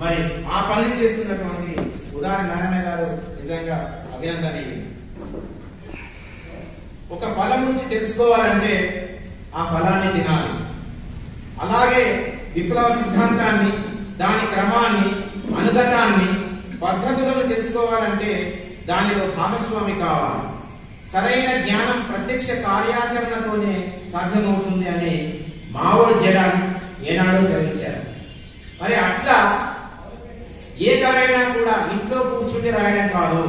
మరి ఆ పనిని చేస్తున్నటువంటి ఉదాహరణ నారాయణ గారు నిజంగా అభినందనీయులు. ఒక ఫలం నుంచి తెలుసుకోవాలంటే ఆ ఫలాన్ని తినాలి. అలాగే విప్లవ సిద్ధాంతాన్ని, దాని క్రమాన్ని, అనుగతాన్ని, పద్ధతులను తెలుసుకోవాలంటే దానిలో భాగస్వామి కావాలి. సరైన జ్ఞానం ప్రత్యక్ష కార్యాచరణతోనే సాధ్యమవుతుంది అని మావో జెడాన్ ఏనాడో సెలవించారు. మరి అట్లా ఏ కవైనా కూడా ఇంట్లో కూర్చుండి రాయడం కాదు,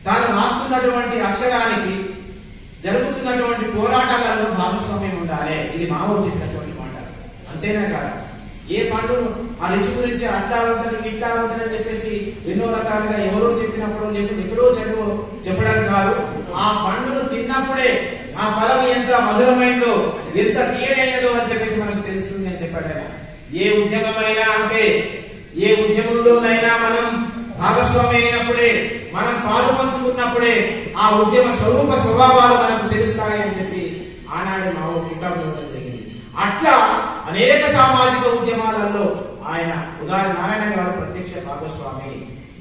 తాను రాస్తున్నటువంటి అక్షరానికి జరుగుతున్నటువంటి పోరాటాలలో భాగస్వామ్యం ఉండాలి. ఇది మావో చెప్పినటువంటి మాట. అంతేనా కాదు? ఏ పండు ఆ రుచి గురించి అట్లా ఉంటుంది ఇట్లా ఉంటుంది అని చెప్పేసి ఎన్నో రకాలుగా ఎవరో చెప్పినప్పుడు లేకపోతే ఎక్కడో చదువు చెప్పడం కాదు. ఆ పండును తిన్నప్పుడే ఆ ఫలం ఎంత మధురమైందో, ఎంత తీయనైనదో అని చెప్పేసి మనకు తెలుస్తుంది అని చెప్పాడు. ఏ ఉద్యమమైనా అంతే, ఏ ఉద్యమంలోనైనా మనం భాగస్వామి అయినప్పుడే, మనం పాలు పంచుకున్నప్పుడే ఆ ఉద్యమ స్వరూప స్వభావాలు మనకు తెలుస్తాయి అని చెప్పి ఆనాడు మావో కితాబు జరిగింది. అట్లా అనేక సామాజిక ఉద్యమాలలో ఆయన ఉదాహరణ నారాయణ గారు ప్రత్యక్ష భాగస్వామి.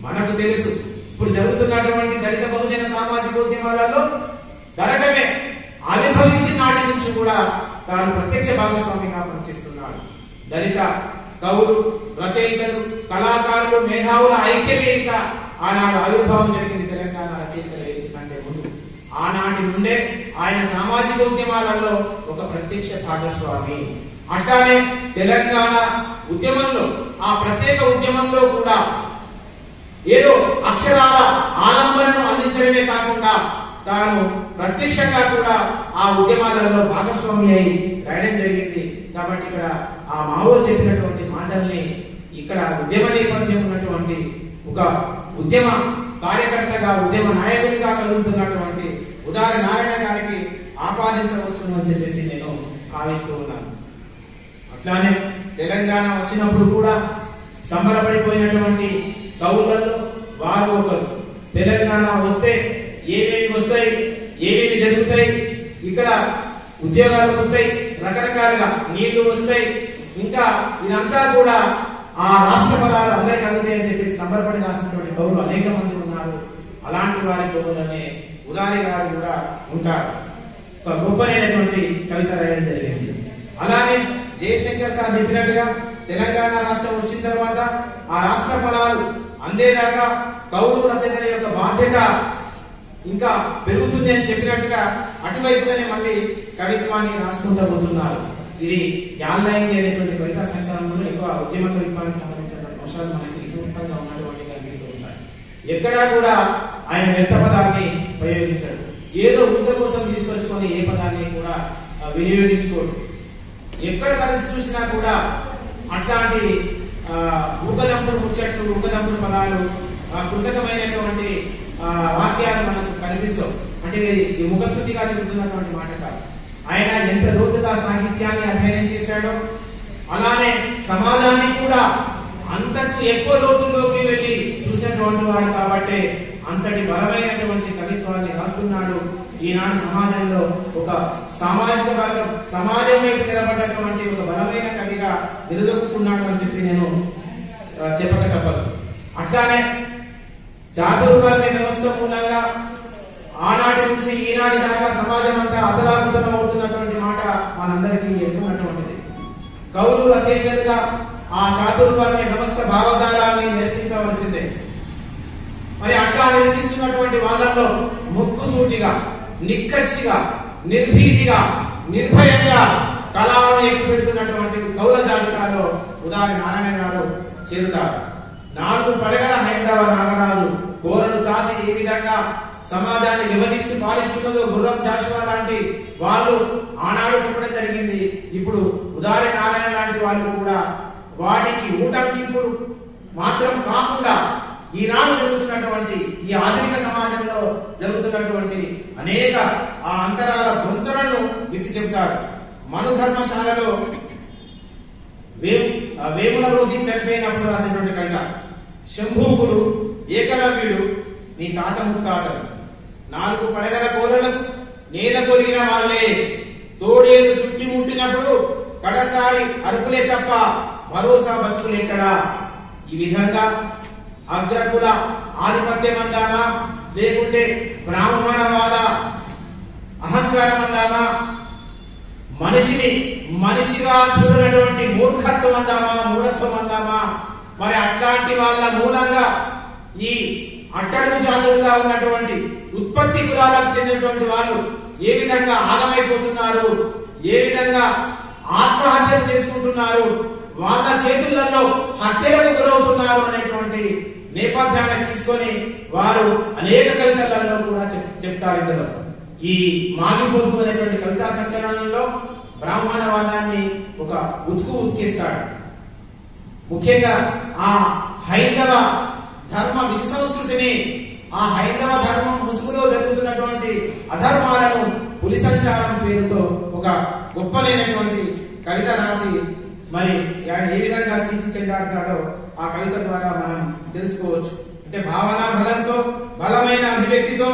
మనకు తెలుసు ఇప్పుడు జరుగుతున్నటువంటి దళిత బహుజన సామాజిక ఉద్యమాలలో దళితమే ఆవిర్భవించిన నాటి నుంచి కూడా తాను ప్రత్యక్ష భాగస్వామిగా పనిచేస్తున్నాడు. దళిత కవులు, రచయితలు, కళాకారులు, మేధావుల ఐక్యవేదిక ఆనాడు ఆవిర్భావం జరిగింది. తెలంగాణ రచయితల వేదిక కంటే ముందు ఆనాటి నుండే ఆయన సామాజిక ఉద్యమాలలో ఒక ప్రత్యక్ష భాగస్వామి. అట్లానే తెలంగాణ ఉద్యమంలో, ఆ ప్రత్యేక ఉద్యమంలో కూడా ఏదో అక్షరాల ఆలంబనను అందించడమే కాకుండా తాను ప్రత్యక్షంగా కూడా ఆ ఉద్యమాలలో భాగస్వామి అయి రాయడం జరిగింది. కాబట్టి ఇక్కడ ఆ మావో చెప్పినటువంటి మాటల్ని ఇక్కడ ఉద్యమ నేపథ్యం ఉన్నటువంటి ఒక ఉద్యమ కార్యకర్తగా, ఉద్యమ నాయకుడిగా కలుగుతున్నటువంటి ఉదాహరణ నారాయణ గారికి ఆపాదించవచ్చు అని చెప్పేసి నేను భావిస్తూ ఉన్నాను. అట్లానే తెలంగాణ వచ్చినప్పుడు కూడా సంబరపడిపోయినటువంటి కవులలో వారు ఒకరు. తెలంగాణ వస్తే ఏమేమి వస్తాయి, ఏమేమి జరుగుతాయి, ఇక్కడ ఉద్యోగాలు వస్తాయి, రకరకాలుగా నీళ్లు వస్తాయి, ఇంకా ఇదంతా కూడా ఆ రాష్ట్ర ఫలాలు అందరికి అందుతాయని చెప్పేసి సంబరపడి రాసినటువంటి కవులు అనేక మంది ఉన్నారు. అలాంటి వారి కవులనే ఉదారి గారు కూడా ఉంటారు. ఒక గొప్పనైనటువంటి కవిత రాయడం జరిగింది. అలానే జయశంకర్ సార్ చెప్పినట్టుగా తెలంగాణ రాష్ట్రం వచ్చిన తర్వాత ఆ రాష్ట్ర ఫలాలు అందేదాకా కవులు రచయితల యొక్క బాధ్యత ఇంకా పెరుగుతుంది అని చెప్పినట్టుగా అటువైపుగానే మళ్ళీ కవిత్వాన్ని రాసుకుంటూ పోతున్నారు. ఇది యాన్లైన్ అనేటువంటి కవితా సంకలనంలో ఎక్కువ ఉద్యమ కవిత్వానికి సంబంధించినటువంటి అంశాలు మనకి వినూత్నంగా ఉన్నటువంటి కనిపిస్తూ ఉంటాయి. ఎక్కడా కూడా ఆయన వ్యర్థ పదాన్ని ప్రయోగించాడు. ఏదో ఉద్ద కోసం తీసుకొచ్చుకొని ఏ పదాన్ని కూడా వినియోగించుకోడు. ఎక్కడ కలిసి చూసినా కూడా అట్లాంటి ఊకదంపుడు ముచ్చట్లు, ఊకదంపుడు పదాలు, కృతకమైనటువంటి వాక్యాలు మనకు కనిపించవు. అంటే ఇది ముఖస్థుతిగా చెబుతున్నటువంటి మాట కాదు. ఆయన ఎంత లోతుగా సాహిత్యాన్ని అధ్యయనం చేశాడో అలానే సమాజాన్ని కూడా అంతకు ఎక్కువ లోతుల్లోకి వెళ్ళి చూసినటువంటి వాడు కాబట్టి అంతటి బలమైనటువంటి కవిత్వాన్ని రాస్తున్నాడు. ఈనాడు సమాజంలో ఒక సామాజిక వర్గం, సమాజం వైపు నిలబడ్డటువంటి ఒక బలమైన కవిగా నిలదొక్కున్నాడు అని చెప్పి నేను చెప్పక తప్పదు. అట్లానే చాతుర్వర్ణ వ్యవస్థ మూలంగా ఆనాటి నుంచి ఈనాటి దాకా సమాజం అంతా అతలాకుతలం అవుతున్నటువంటి మాట మనందరికీ ఎదుగుతున్నటువంటిది. కవులు రచయితలుగా ఆ చాతుర్వర్ణ వ్యవస్థ భావజాలాన్ని నిరసించవలసిందే. మరి అట్లా నిరసిస్తున్నటువంటి వాళ్ళల్లో ముక్కుసూటిగా, నిక్కచ్చిగా, నిర్భీతిగా, నిర్భయంగా కళాలను ఎక్కుపెడుతున్నటువంటి కవుల జాబితాలో ఉదారి నారాయణ గారు చేరుతారు. 4 పడగల హైందవ నాగరాజు కోరలు చాచి ఏ విధంగా సమాజాన్ని విభజిస్తూ పాలిస్తున్నదో గుర్రం జాషువా లాంటి వాళ్ళు ఆనాడు చెప్పడం జరిగింది. ఇప్పుడు ఉదారి నారాయణ లాంటి వాళ్ళు కూడా వాటికి ఊటంకింపుడు మాత్రం కాకుండా ఈనాడు జరుగుతున్నటువంటి ఈ ఆధునిక సమాజంలో జరుగుతున్నటువంటి అనేక ఆ అంతరాల దొంతరలను విధి చెబుతారు. మనుధర్మశాలలో వేముల రోగి చనిపోయినప్పుడు రాసినటువంటి కవిత. శంభూకుడు, ఏకలవ్యుడు నీ తాత ముత్తాతలు, 4 పడగల కోరలకు నేల కొరిగిన వాళ్ళే, తోడేలు చుట్టి ముట్టినప్పుడు కడసారి అరుపులే తప్ప భరోసా బతుకులేకడా. ఈ విధంగా అగ్రకుల ఆధిపత్యం అందామా, లేకుంటే బ్రాహ్మణవాద అహంకారం అందామా, మనిషిని మనిషిగా చూడనటువంటి మూర్ఖత్వం అందామా, మూఢత్వం అందామా, మరి అట్లాంటి వాళ్ళ మూలంగా ఈ అట్టడుగు జాతులుగా ఉన్నటువంటి ఉత్పత్తి కులాలకు చెందినటువంటి వాళ్ళు ఏ విధంగా ఆగమైపోతున్నారు, ఏ విధంగా ఆత్మహత్యలు చేసుకుంటున్నారు, వాళ్ళ చేతులలో హత్యలకు గురవుతున్నారు అనేటువంటి నేపథ్యాన్ని తీసుకొని వారు అనేక కవితలలో కూడా చెప్తారు. ఇందులో ఈ మాగిపోతు అనేటువంటి కవితా సంకలనంలో బ్రాహ్మణవాదాన్ని ఒక ఉతికేస్తాడు. ముఖ్యంగా ఆ హైందవ ధర్మ విశ్వసంస్కృతిని, ఆ హైందవ ధర్మం ముసుగులో జరుగుతున్నటువంటి అధర్మాలను పులి సంచారం పేరుతో ఒక గొప్పలైనటువంటి కవిత రాసి మరి ఆయన ఏ విధంగా తీర్చి చెందాడతాడో ఆ కవిత ద్వారా మనం తెలుసుకోవచ్చు. అంటే భావన బలంతో, బలమైన అభివ్యక్తితో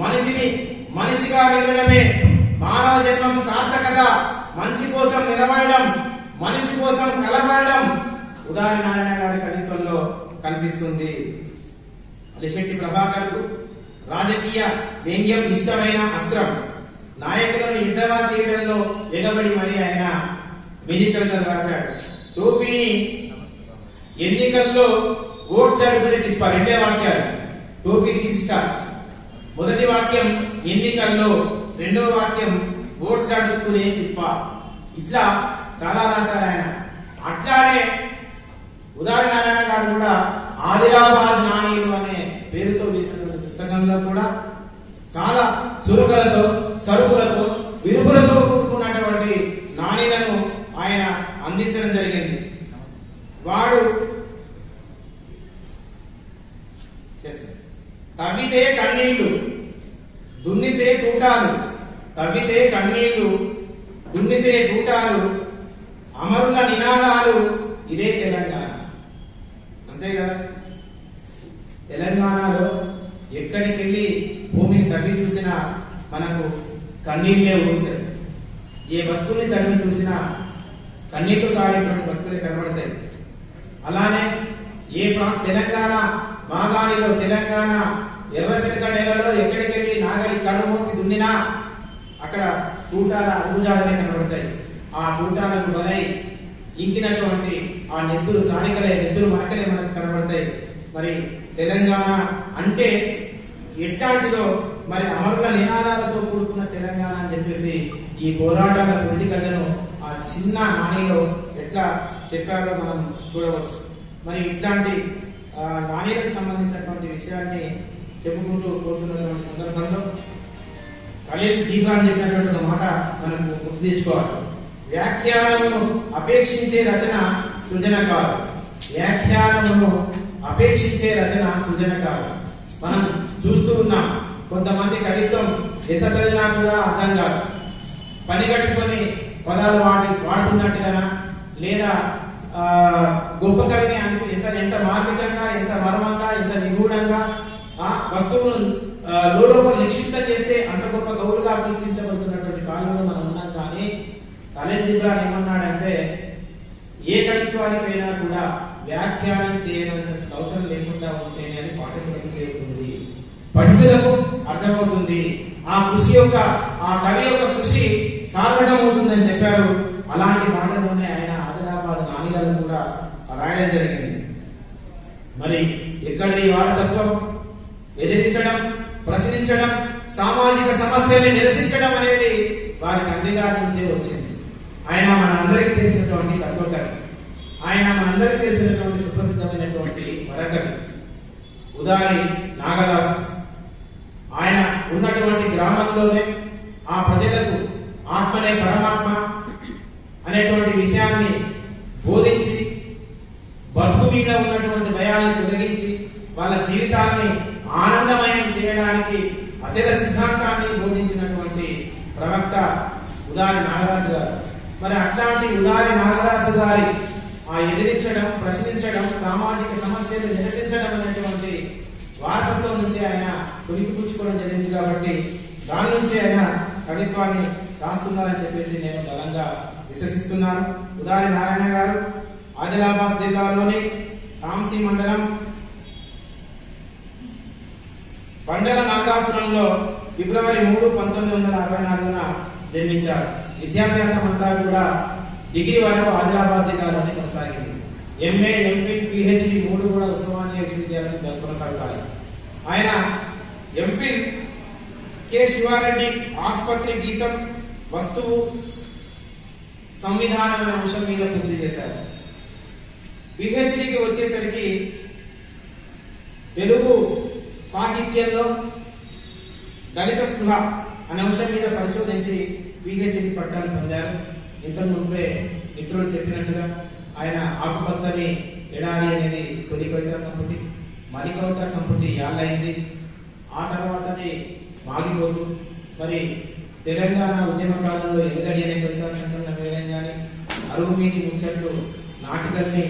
మనిషిని మనిషిగా మిగలడమే మానవ జన్మకు సార్థకత. మంచి కోసం నిలబడడం, మనిషి కోసం కలబడడం ఉదారి నారాయణ గారి కవిత్వంలో కనిపిస్తుంది. అలిశెట్టి ప్రభాకర్కు రాజకీయ వ్యంగ్యం ఇష్టమైన అస్త్రం. నాయకులను యుద్ధగా చేయడంలో ఎగబడి మరి ఆయన మినీ కవితలు రాశాడు. టోపీని ఎన్నికల్లో ఓట్లు అడుగునే చెప్పారు. 2 వాక్యాలు టోపీ శీర్షిక. మొదటి వాక్యం ఎన్నికల్లో, 2వ వాక్యం ఓట్లు అడుగునే చెప్ప. ఇట్లా చాలా రాశారు ఆయన. అట్లానే ఉదారి నారాయణ గారు కూడా ఆదిలాబాద్ నాణీలు అనే పేరుతో వేసినటువంటి పుస్తకంలో కూడా చాలా చురుకలతో, సరుకులతో, విరుపులతో కూడుకున్నటువంటి నాణీలను ఆయన అందించడం జరిగింది. వాడు తవ్వితే కన్నీళ్లు, దున్నితే తూటాలు, తవ్వితే కన్నీళ్లు, దున్నితే తూటాలు, అమరుల నినాదాలు, ఇదే తెలంగాణ. అంతే కదా. తెలంగాణలో ఎక్కడికి వెళ్ళి భూమిని తవ్వి చూసినా మనకు కన్నీళ్ళే ఊరుతాయి. ఏ బతుకుల్ని తవ్వి చూసినా కన్నీళ్లు కాడేటువంటి బతుకులే కనబడతాయి. అలానే తెలంగాణ మాగాణిలో, తెలంగాణ ఎర్రశనగ నేలలో ఎక్కడికి వెళ్ళి నాగలి కర్రమూర్తి దున్నినా అక్కడ కూటాల అడుగుజాడలే కనబడతాయి. ఆ కూటాలకు బలై ఇంకినటువంటి ఆ నెత్తులు చానికలే నెత్తులు మనకలే మనకు కనబడతాయి. మరి తెలంగాణ అంటే ఎట్లాంటిదో మరి అమరుల నినాదాలతో కూడుకున్న తెలంగాణ అని చెప్పేసి ఈ పోరాటాల పొలిటికలను ఆ చిన్న నాణిలో ఎట్లా చెప్పారో మనం చూడవచ్చు. మరి ఇట్లాంటి నాణ్యతకు సంబంధించినటువంటి విషయాన్ని చెప్పుకుంటూ పోతున్నటువంటి సందర్భంలో ఖలీల్ జిబ్రాన్ చెప్పినటువంటి ఒక మాట మనకు గుర్తు తెచ్చుకోవాలి. వ్యాఖ్యానమును అపేక్షించే రచన సృజనకారు. వ్యాఖ్యానమును అపేక్షించే రచన సృజనకారు. మనం చూస్తూ ఉన్నాం, కొంతమంది కవిత్వం ఎంత చదివినా కూడా అర్థం కాదు. పని కట్టుకొని పదాలు వాడుతున్నట్టుగా లేదా గొప్ప కవిని ఎంత మార్మికంగా, ఎంత మర్మంగా, ఎంత నిగూఢంగా వస్తువును లోపల నిక్షిప్తం చేస్తే అంత గొప్ప కవులుగా కీర్తించబడుతున్నటువంటి కాలంలో మనం ఉన్నాం. కానీ ఖలీల్ జిబ్రాన్ ఏమన్నాడంటే, ఏ కవిత్వానికైనా కూడా వ్యాఖ్యానం చేయవలసిన అవసరం లేకుండా ఉంటేనే అది పాఠకులకు చేరుతుంది, పండితులకు అర్థమవుతుంది, ఆ కృషి యొక్క ఆ కవి యొక్క కృషి సార్థకమవుతుందని చెప్పారు. అలాంటి మాటలోనే ఆయన ఆదిలాబాద్ నాణ్యాలను కూడా రాయడం జరిగింది. మరి ఎక్కడ ఈ వారసత్వం ఎదిరించడం, ప్రశ్నించడం, సామాజిక సమస్యల్ని నిరసించడం అనేది వారి తండ్రి గారి నుంచే వచ్చింది. ఆయన మనందరికీ తెలిసినటువంటి తత్వకవి, ఆయన మనందరికీ తెలిసినటువంటి సుప్రసిద్ధమైనటువంటి వరకవి ఉదారి నాగదాసు. ఆయన ఉన్నటువంటి గ్రామంలోనే ఆ ప్రజలకు ఆత్మనే పరమాత్మ అనేటువంటి విషయాన్ని బోధించి బతుకు మీద ఉన్నటువంటి భయాన్ని తొలగించి వాళ్ళ జీవితాన్ని ఆనందమయం చేయడానికి అచల సిద్ధాంతాన్ని బోధించినటువంటి ప్రవక్త ఉదారి నాగదాసు గారు. మరి అట్లాంటి ఉదారి నాగదాసు గారి ఆ ఎదిరించడం, ప్రశ్నించడం, సామాజిక సమస్యలు నిరసించడం అనేటువంటి వారసత్వం నుంచి ఆయన పుచ్చుకోవడం జరిగింది. కాబట్టి దాని నుంచి ఆయన కవిత్వాన్ని రాస్తున్నారని చెప్పేసి నేను బలంగా విశ్వసిస్తున్నాను. ఉదారి నారాయణ గారు ఆదిలాబాద్ జిల్లాలోని తాంసీ మండలం బండల నాగాపురంలో ఫిబ్రవరి 3, 1964 జన్మించారు. విద్యాభ్యాసం అంతా కూడా డిగ్రీ వరకు ఆదిలాబాద్ జిల్లాలోనే కొనసాగింది. ఎంఏ, ఎంఫిల్, పిహెచ్డి 3 కూడా ఉస్మానియా విశ్వవిద్యాలయంలో కొనసాగుతాయి. ఆయన ఎంఫిల్ కె శివారెడ్డి ఆసుపత్రి గీతం, వస్తువు, సంవిధానం అనే అంశం మీద పూర్తి చేశారు. పిహెచ్డికి వచ్చేసరికి తెలుగు సాహిత్యంలో దళిత స్పృహ అనే అంశం మీద పరిశోధించి పిహెచ్డి పట్టాలు పొందారు. ఇంతకు ముందే మిత్రులు చెప్పినట్టుగా ఆయన ఆకుపచ్చని ఎడారి అనేది తొలి కవితా సంపుటి, మలి కవితా సంపుటి యాళ్ళైంది. ఆ తర్వాతనే మాగిపోతూ మరి తెలంగాణ ఉద్యమ కాలంలో ఎదుగడి అనే కవితా సంకలనం వేయడం కానీ, అరువు మీది ముచ్చట్లు నాటికల్ని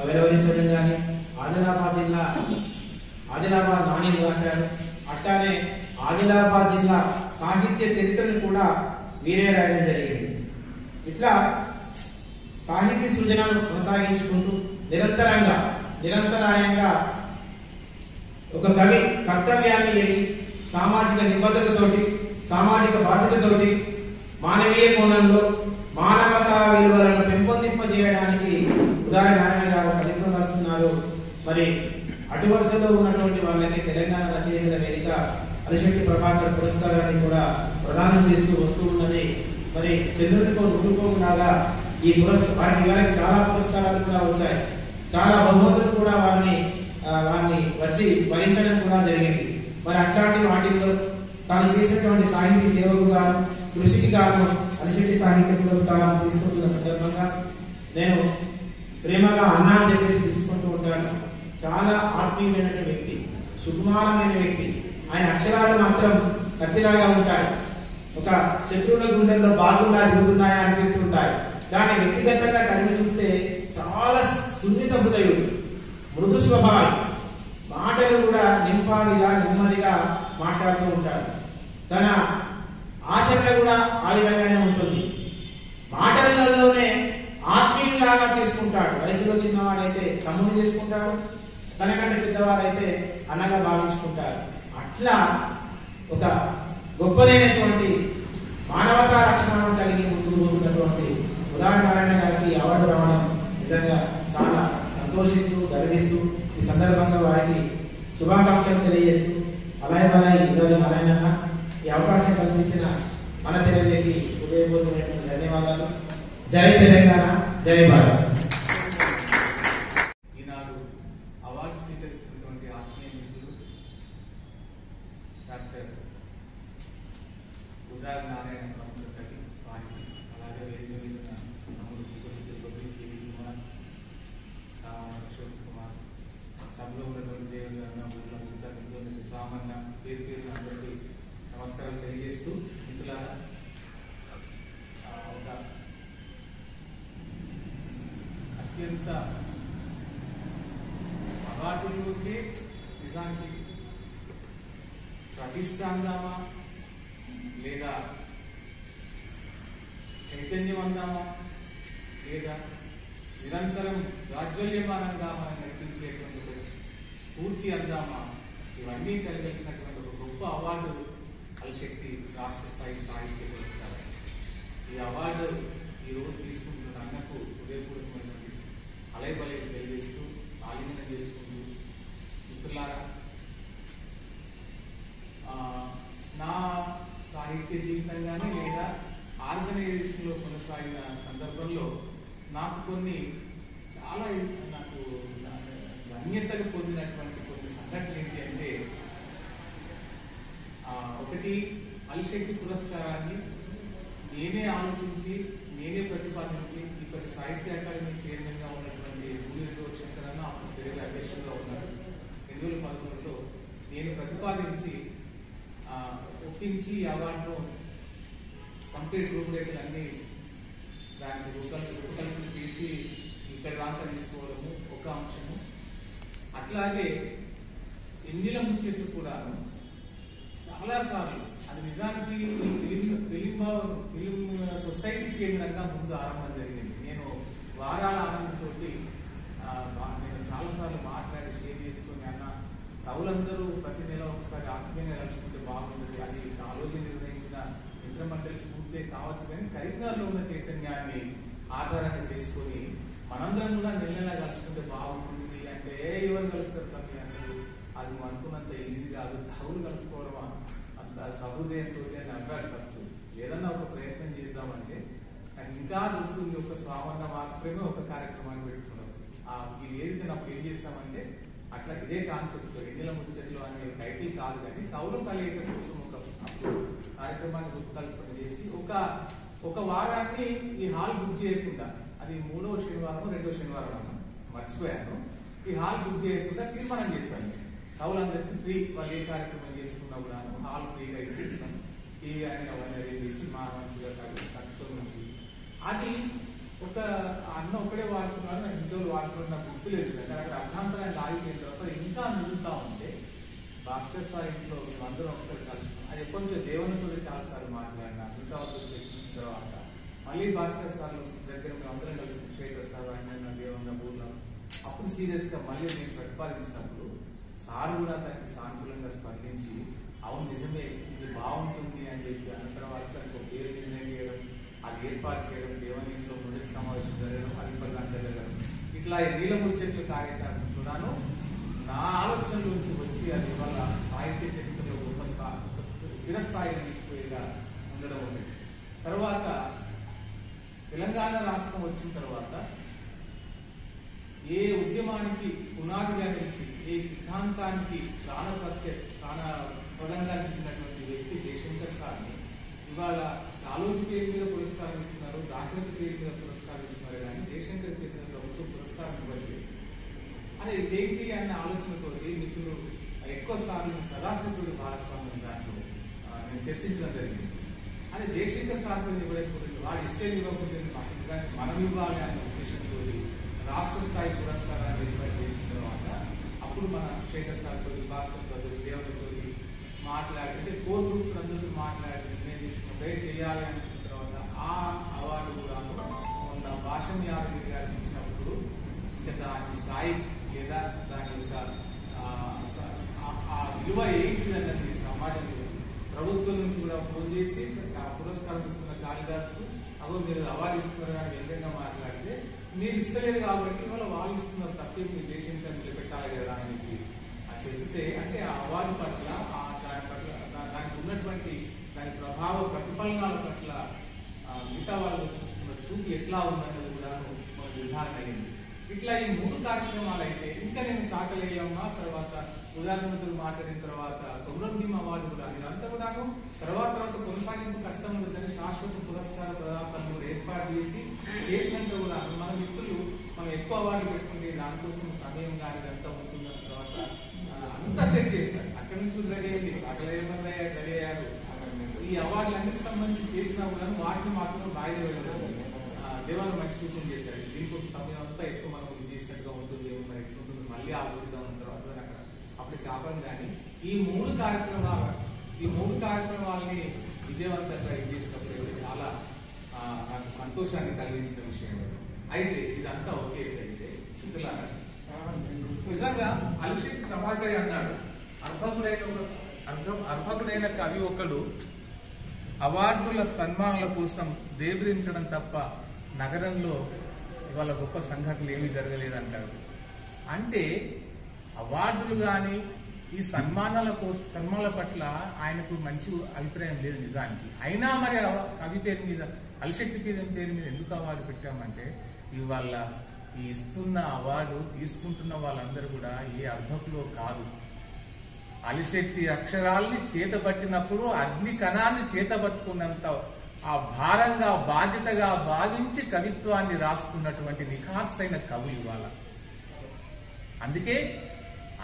వెలువరించడం కానీ, ఆదిలాబాద్ నాణ్యం రాశారు. అట్లానే ఆదిలాబాద్ జిల్లా సాహిత్య చరిత్రను కూడా వీరే రాయడం జరిగింది. ఇట్లా సాహిత్య సృజనను కొనసాగించుకుంటూ నిరంతరాయంగా ఒక కవి కర్తవ్యాన్ని ఎరిగి సామాజిక నిబద్ధతతోటి, సామాజిక బాధ్యతతోటి, మానవీయ కోణంలో మానవతా విలువలను పెంపొందింపజేయడానికి ఉదారి నారాయణ గారు కవిత్వం రాస్తున్నారు. మరి అటు వరుసలో ఉన్నటువంటి వాళ్ళకి తెలంగాణ రచయితల వేదిక అలిశెట్టి ప్రభాకర్ పురస్కారాన్ని కూడా ప్రదానం చేస్తూ వస్తూ ఉన్నది. మరి చంద్రుడితో రుద్దుకోలాగా ఈ వారికి చాలా పురస్కారాలు కూడా వచ్చాయి. చాలా బహుమతులు కూడా వారిని వచ్చి భరించడం కూడా జరిగింది. మరి అట్లాంటి వాటిల్లో తాను చేసినటువంటి సాహితీ సేవకు గాను, కృషికి గాను అలిశెట్టి సాహిత్య పురస్కారం తీసుకుంటున్న సందర్భంగా నేను ప్రేమగా అన్నా అని చెప్పేసి తీసుకుంటూ ఉంటాను. చాలా ఆత్మీయమైనటువంటి వ్యక్తి, సుకుమారమైన వ్యక్తి. ఆయన అక్షరాలు మాత్రం కత్తిలాగా ఉంటాయి. ఒక శత్రువుల గుండెల్లో బాగున్నా దిగుతున్నాయా అనిపిస్తుంటాయి. కానీ వ్యక్తిగతంగా కలిగి చూస్తే చాలా సున్నిత హృదయుడు, మృదు స్వభావి, మాటలు కూడా నింపాదిగా నెమ్మదిగా మాట్లాడుతూ ఉంటాడు. తన ఆచరణ కూడా ఆ విధంగానే ఉంటుంది. మాటలలోనే ఆత్మీయులాగా చేసుకుంటాడు. వయసులో చిన్నవాడైతే తమ్ముడు చేసుకుంటాడు, తనకంటే పెద్దవారైతే అన్నగా భావించుకుంటారు. అట్లా ఒక గొప్పదైనటువంటి మానవతా లక్షణాలను కలిగి ముందుకు పోతున్నటువంటి ఉదాహరణ నారాయణ గారికి అవార్డు రావడం నిజంగా చాలా సంతోషిస్తూ గర్విస్తూ ఈ సందర్భంగా వారికి శుభాకాంక్షలు తెలియజేస్తూ అలాగే ఉదాహరణ నారాయణ ఈ అవకాశం కల్పించిన మన తెలుగుకి హృదయపూర్వకమైనటువంటి ధన్యవాదాలు. జై తెలంగాణ, జై భారత్. ఈనాడు అవార్డు స్వీకరిస్తున్నటువంటి ఆత్మీయ మిత్రులు డాక్టర్ ఉదాహరణ నారాయణ ప్రముఖులకి వారికి అలాగే వేదిక మీద తమ్ముడు తిరుపతి సివి కుమార్, అశోక్ కుమార్, సభలో ఉన్నటువంటి దేవన్న ఊళ్ళ మిత్రులు స్వామన్న పేరు పేరు అందరికీ నమస్కారం తెలియజేస్తూ, మిత్రులారా ఒక అత్యంత అవార్డులోకి నిజానికి ప్రతిష్ట అందామా లేదా చైతన్యం అందామా లేదా నిరంతరం రాజ్వల్యమానంగా మనం నడిపించేటువంటి స్ఫూర్తి అందామా, ఇవన్నీ కలిగేసినటువంటి ఒక గొప్ప అవార్డు అలశక్తి రాష్ట్ర స్థాయి సాహిత్య పురస్కారం. ఈ అవార్డు ఈరోజు తీసుకుంటున్న అన్నకు హృదయపూర్వకమైనటువంటి అలయబలయం తెలియజేస్తూ ఆలింగనం చేసుకుంటూ, మిత్రులారా నా సాహిత్య జీవితం కానీ లేదా ఆర్గనైజేషన్లో కొనసాగిన సందర్భంలో నాకు కొన్ని చాలా నాకు ధన్యతలు పొందినటువంటి కొన్ని సంఘటనలు ఏంటి అంటే, ఒకటి అలశక్తి పురస్కారాన్ని నేనే ఆలోచించి నేనే ప్రతిపాదించి ఇప్పటి సాహిత్య అకాడమీ చైర్మన్గా ఉన్నటువంటి ఊరితో శంకరన్న అప్పుడు తెలుగు అధ్యక్షుడుగా ఉన్నారు. 2013లో నేను ప్రతిపాదించి ఒప్పించి అవార్డును కంప్లీట్ రూపురేఖలన్నీ దానికి రూపకల్పన చేసి ఇక్కడ దాకా తీసుకోవడము ఒక అంశము. అట్లాగే ఎన్నిల ముచ్చట్లు కూడాను చాలాసార్లు అది నిజానికి ఫిలిం సొసైటీ కేంద్రంగా ముందు ఆరంభం జరిగింది. నేను వారాల ఆనందంతో నేను చాలాసార్లు మాట్లాడి షేర్ చేసుకుని అన్న కవులందరూ ప్రతి నెల ఒకసారి ఆత్మీయంగా కలుసుకుంటే బాగుంటుంది, అది ఆలోచన నిర్వహించిన మిత్రమండలి స్ఫూర్తే కావచ్చు, కానీ కరీంనగర్లో ఉన్న చైతన్యాన్ని ఆధారంగా చేసుకొని మనందరం కూడా నెల నెలా కలుసుకుంటే బాగుంటుంది అంటే ఎవరు కలుస్తారు తమ్మి, అసలు అది నువ్వు అనుకున్నంత ఈజీ కాదు, కవులు కలుసుకోవడమా అంత సహృదయంతో అని అన్నాడు. ఫస్ట్ ఏదన్నా ఒక ప్రయత్నం చేద్దామంటే నాకు ఇంకా గుర్తుంది, ఒక స్వామన్న మాత్రమే ఒక కార్యక్రమాన్ని పెట్టుకున్నాం. ఈ వేదికను అప్పుడు ఏం చేస్తామంటే అట్లా ఇదే కాన్సెప్ట్ ఎన్నిల ముచ్చట్లు అనే టైటిల్ కాదు కానీ కవులు కలయిక కోసం ఒక కార్యక్రమాన్ని రూపకల్పన చేసి ఒక వారాన్ని ఈ హాల్ బుక్ చేయకుండా, అది 3వ శనివారం 2వ శనివారం మర్చిపోయాను, ఈ హాల్ బుక్ చేయకుండా తీర్మానం చేస్తాను. కవులందరికీ ఫ్రీ, వాళ్ళు ఏ కార్యక్రమం చేసుకున్నా కూడా హాల్ ఫ్రీగా ఇచ్చేస్తాం. టీవీ అని అవన్నీ అరేంజ్ చేసి మా ఖర్చుల నుంచి అది ఒక అన్న ఒకడే వాడుతున్నాడు, నాకు ఇంట్లో వాడుతున్నాడు నాకు గుర్తులేదు సార్. అక్కడ అర్థాంతరాన్ని ఆగిపోయిన తర్వాత ఇంకా మిగులుతా ఉంటే భాస్కర్ సార్ ఇంట్లో అందరూ ఒకసారి కలుసుకున్నాం. అది ఎప్పటి నుంచో దేవనతో చాలాసార్లు మాట్లాడినా, మిగతా వాళ్ళతో చర్చించిన తర్వాత మళ్ళీ భాస్కర్ సార్ దగ్గర మేము అందరం కలిసి శేఖర్ సార్ ఆయన దేవన్న ఊర్లో అప్పుడు సీరియస్గా మళ్ళీ నేను ప్రతిపాదించినప్పుడు సార్ కూడా దానికి సానుకూలంగా స్పందించి అవును నిజమే ఇది బాగుంటుంది అని చెప్పి అన్న తర్వాత దానికి ఒక పేరు నిర్ణయం చేయడం, అది ఏర్పాటు చేయడం, దేవనీయంలో మొదటి సమావేశం జరగడం, అది ఇప్పటిదాకా జరగడం, ఇట్లా నీల ముచ్చట్లు కార్యక్రమం కూడాను నా ఆలోచనల నుంచి వచ్చి అది వల్ల సాహిత్య చరిత్రలో గొప్ప చిరస్థాయిగా నిలిచిపోయేలా ఉండడం ఉండేది. తర్వాత తెలంగాణ రాష్ట్రం వచ్చిన తర్వాత ఏ ఉద్యమానికి పునాదిగా నిలిచి ఏ సిద్ధాంతానికి ప్రాణప్రదంగా నిలిచినటువంటి వ్యక్తి జయశంకర్ సార్ని ఇవాళ కాళోజీ పేరు మీద పురస్కారం ఇస్తున్నారు, దాశరథి పేరు మీద పురస్కారం ఇస్తున్నారు, కానీ జయశంకర్ పేరు మీద ప్రభుత్వం పురస్కారం ఇవ్వట్లేదు. అదే ఇదేంటి అన్న ఆలోచనతో మిత్రులు ఎక్కువ సార్లు సదాశివుడి భాగస్వామ్యం దాంట్లో నేను చర్చించడం జరిగింది. అదే జయశంకర్ సార్ మీద ఇవ్వలేకపోతుంది, వాళ్ళు ఇస్తే ఇవ్వకపోతుంది, అసలు దాన్ని మనం ఇవ్వాలి అన్న ఉద్దేశంతో రాష్ట్ర స్థాయి పురస్కారాన్ని ఏర్పాటు చేసిన తర్వాత అప్పుడు మన శేఖర్ సార్తో భాస్కర్ సార్ దేవతతో మాట్లాడి అంటే కోర్ గ్రూప్ అందరితో మాట్లాడి నిర్ణయం తీసుకుంటే చేయాలి అనుకున్న తర్వాత ఆ అవార్డు కూడా మొన్న భాషం యాదగిరి గారికి ఇచ్చినప్పుడు ఇంకా దాని స్థాయి లేదా దాని యొక్క ఆ విలువ ఏంటిది అన్నది సమాజంలో ప్రభుత్వం నుంచి కూడా ఫోన్ చేసి ఆ పురస్కారం ఇస్తున్న కాళిదాసుకు అగో మీరు అవార్డు ఇస్తున్నారు కానీ విధంగా మాట్లాడితే మీరు ఇస్తలేరు కాబట్టి వాళ్ళు ఇస్తున్నారు తప్పి మీరు దేశంగా నిలబెట్టాలి కదా అని చెప్పి చెప్తే అంటే ఆ అవార్డు పట్ల దాని పట్ల దానికి ఉన్నటువంటి దాని ప్రభావ ప్రతిఫలనాల పట్ల మిగతా వాళ్ళు చూస్తున్న చూపు ఎట్లా ఉందన్నది కూడా మన నిర్ధారణ అయింది. ఇట్లా ఈ 3 కార్యక్రమాలు అయితే ఇంకా నేను చాకలేయమ్మ తర్వాత ఉదాహరణతో మాట్లాడిన తర్వాత కొమరం భీమ్ అవార్డు కూడా ఇదంతా కూడాను తర్వాత కొనసాగింపు కష్టం ఉంటుందని శాశ్వత పురస్కార ప్రదాతాలను కూడా ఏర్పాటు చేసినాక కూడా మన మిత్రులు మనం ఎక్కువ అవార్డు పెట్టుకుంటే దానికోసం సమయం కానీ ఇదంతా ఉంటుందన్న తర్వాత అంతా సెట్ చేస్తారు. అక్కడి నుంచి రెడీ అయింది చాకలేయమ్మ రెడీ అయ్యారు. ఈ అవార్డులన్నిటికి సంబంధించి చేసినా కూడా వాటిని మాత్రం వాయిదా వెళ్ళడం దేవాలయం మంచి సూచన చేశారు. దీనికోసం సమయం అంతా ఎక్కువ మనం ఇది చేసినట్టుగా ఉంటుంది, మరి ఎట్లుంటుంది మళ్ళీ ఆలోచిద్దాం అన్న తర్వాత అక్కడ అప్పటికి ఆపం. కానీ ఈ 3 కార్యక్రమాలని విజయవంతంగా ఇది చేసినప్పుడు చాలా నాకు సంతోషాన్ని కలిగించిన విషయం. అయితే ఇదంతా ఒకే అయితే చిత్రాలు నిజంగా అలిశెట్టి ప్రభాకర్ అన్నాడు, అర్భకుడైన కవి ఒకడు అవార్డుల సన్మానాల కోసం దేవరించడం తప్ప నగరంలో ఇవాళ గొప్ప సంఘటనలు ఏమీ జరగలేదంటారు. అంటే అవార్డులు కానీ ఈ సన్మానాల పట్ల ఆయనకు మంచి అభిప్రాయం లేదు నిజానికి. అయినా మరి కవి పేరు మీద అలిశెట్టి పేరు మీద ఎందుకు అవార్డు పెట్టామంటే ఇవాళ ఈ ఇస్తున్న అవార్డు తీసుకుంటున్న వాళ్ళందరూ కూడా ఏ అర్భకులో కాదు. అలిశెట్టి అక్షరాల్ని చేతబట్టినప్పుడు అగ్ని కణాన్ని చేతబట్టుకున్నంత ఆ భారంగా బాధ్యతగా భావించి కవిత్వాన్ని రాస్తున్నటువంటి నిఖార్సైన కవులు ఇవాళ. అందుకే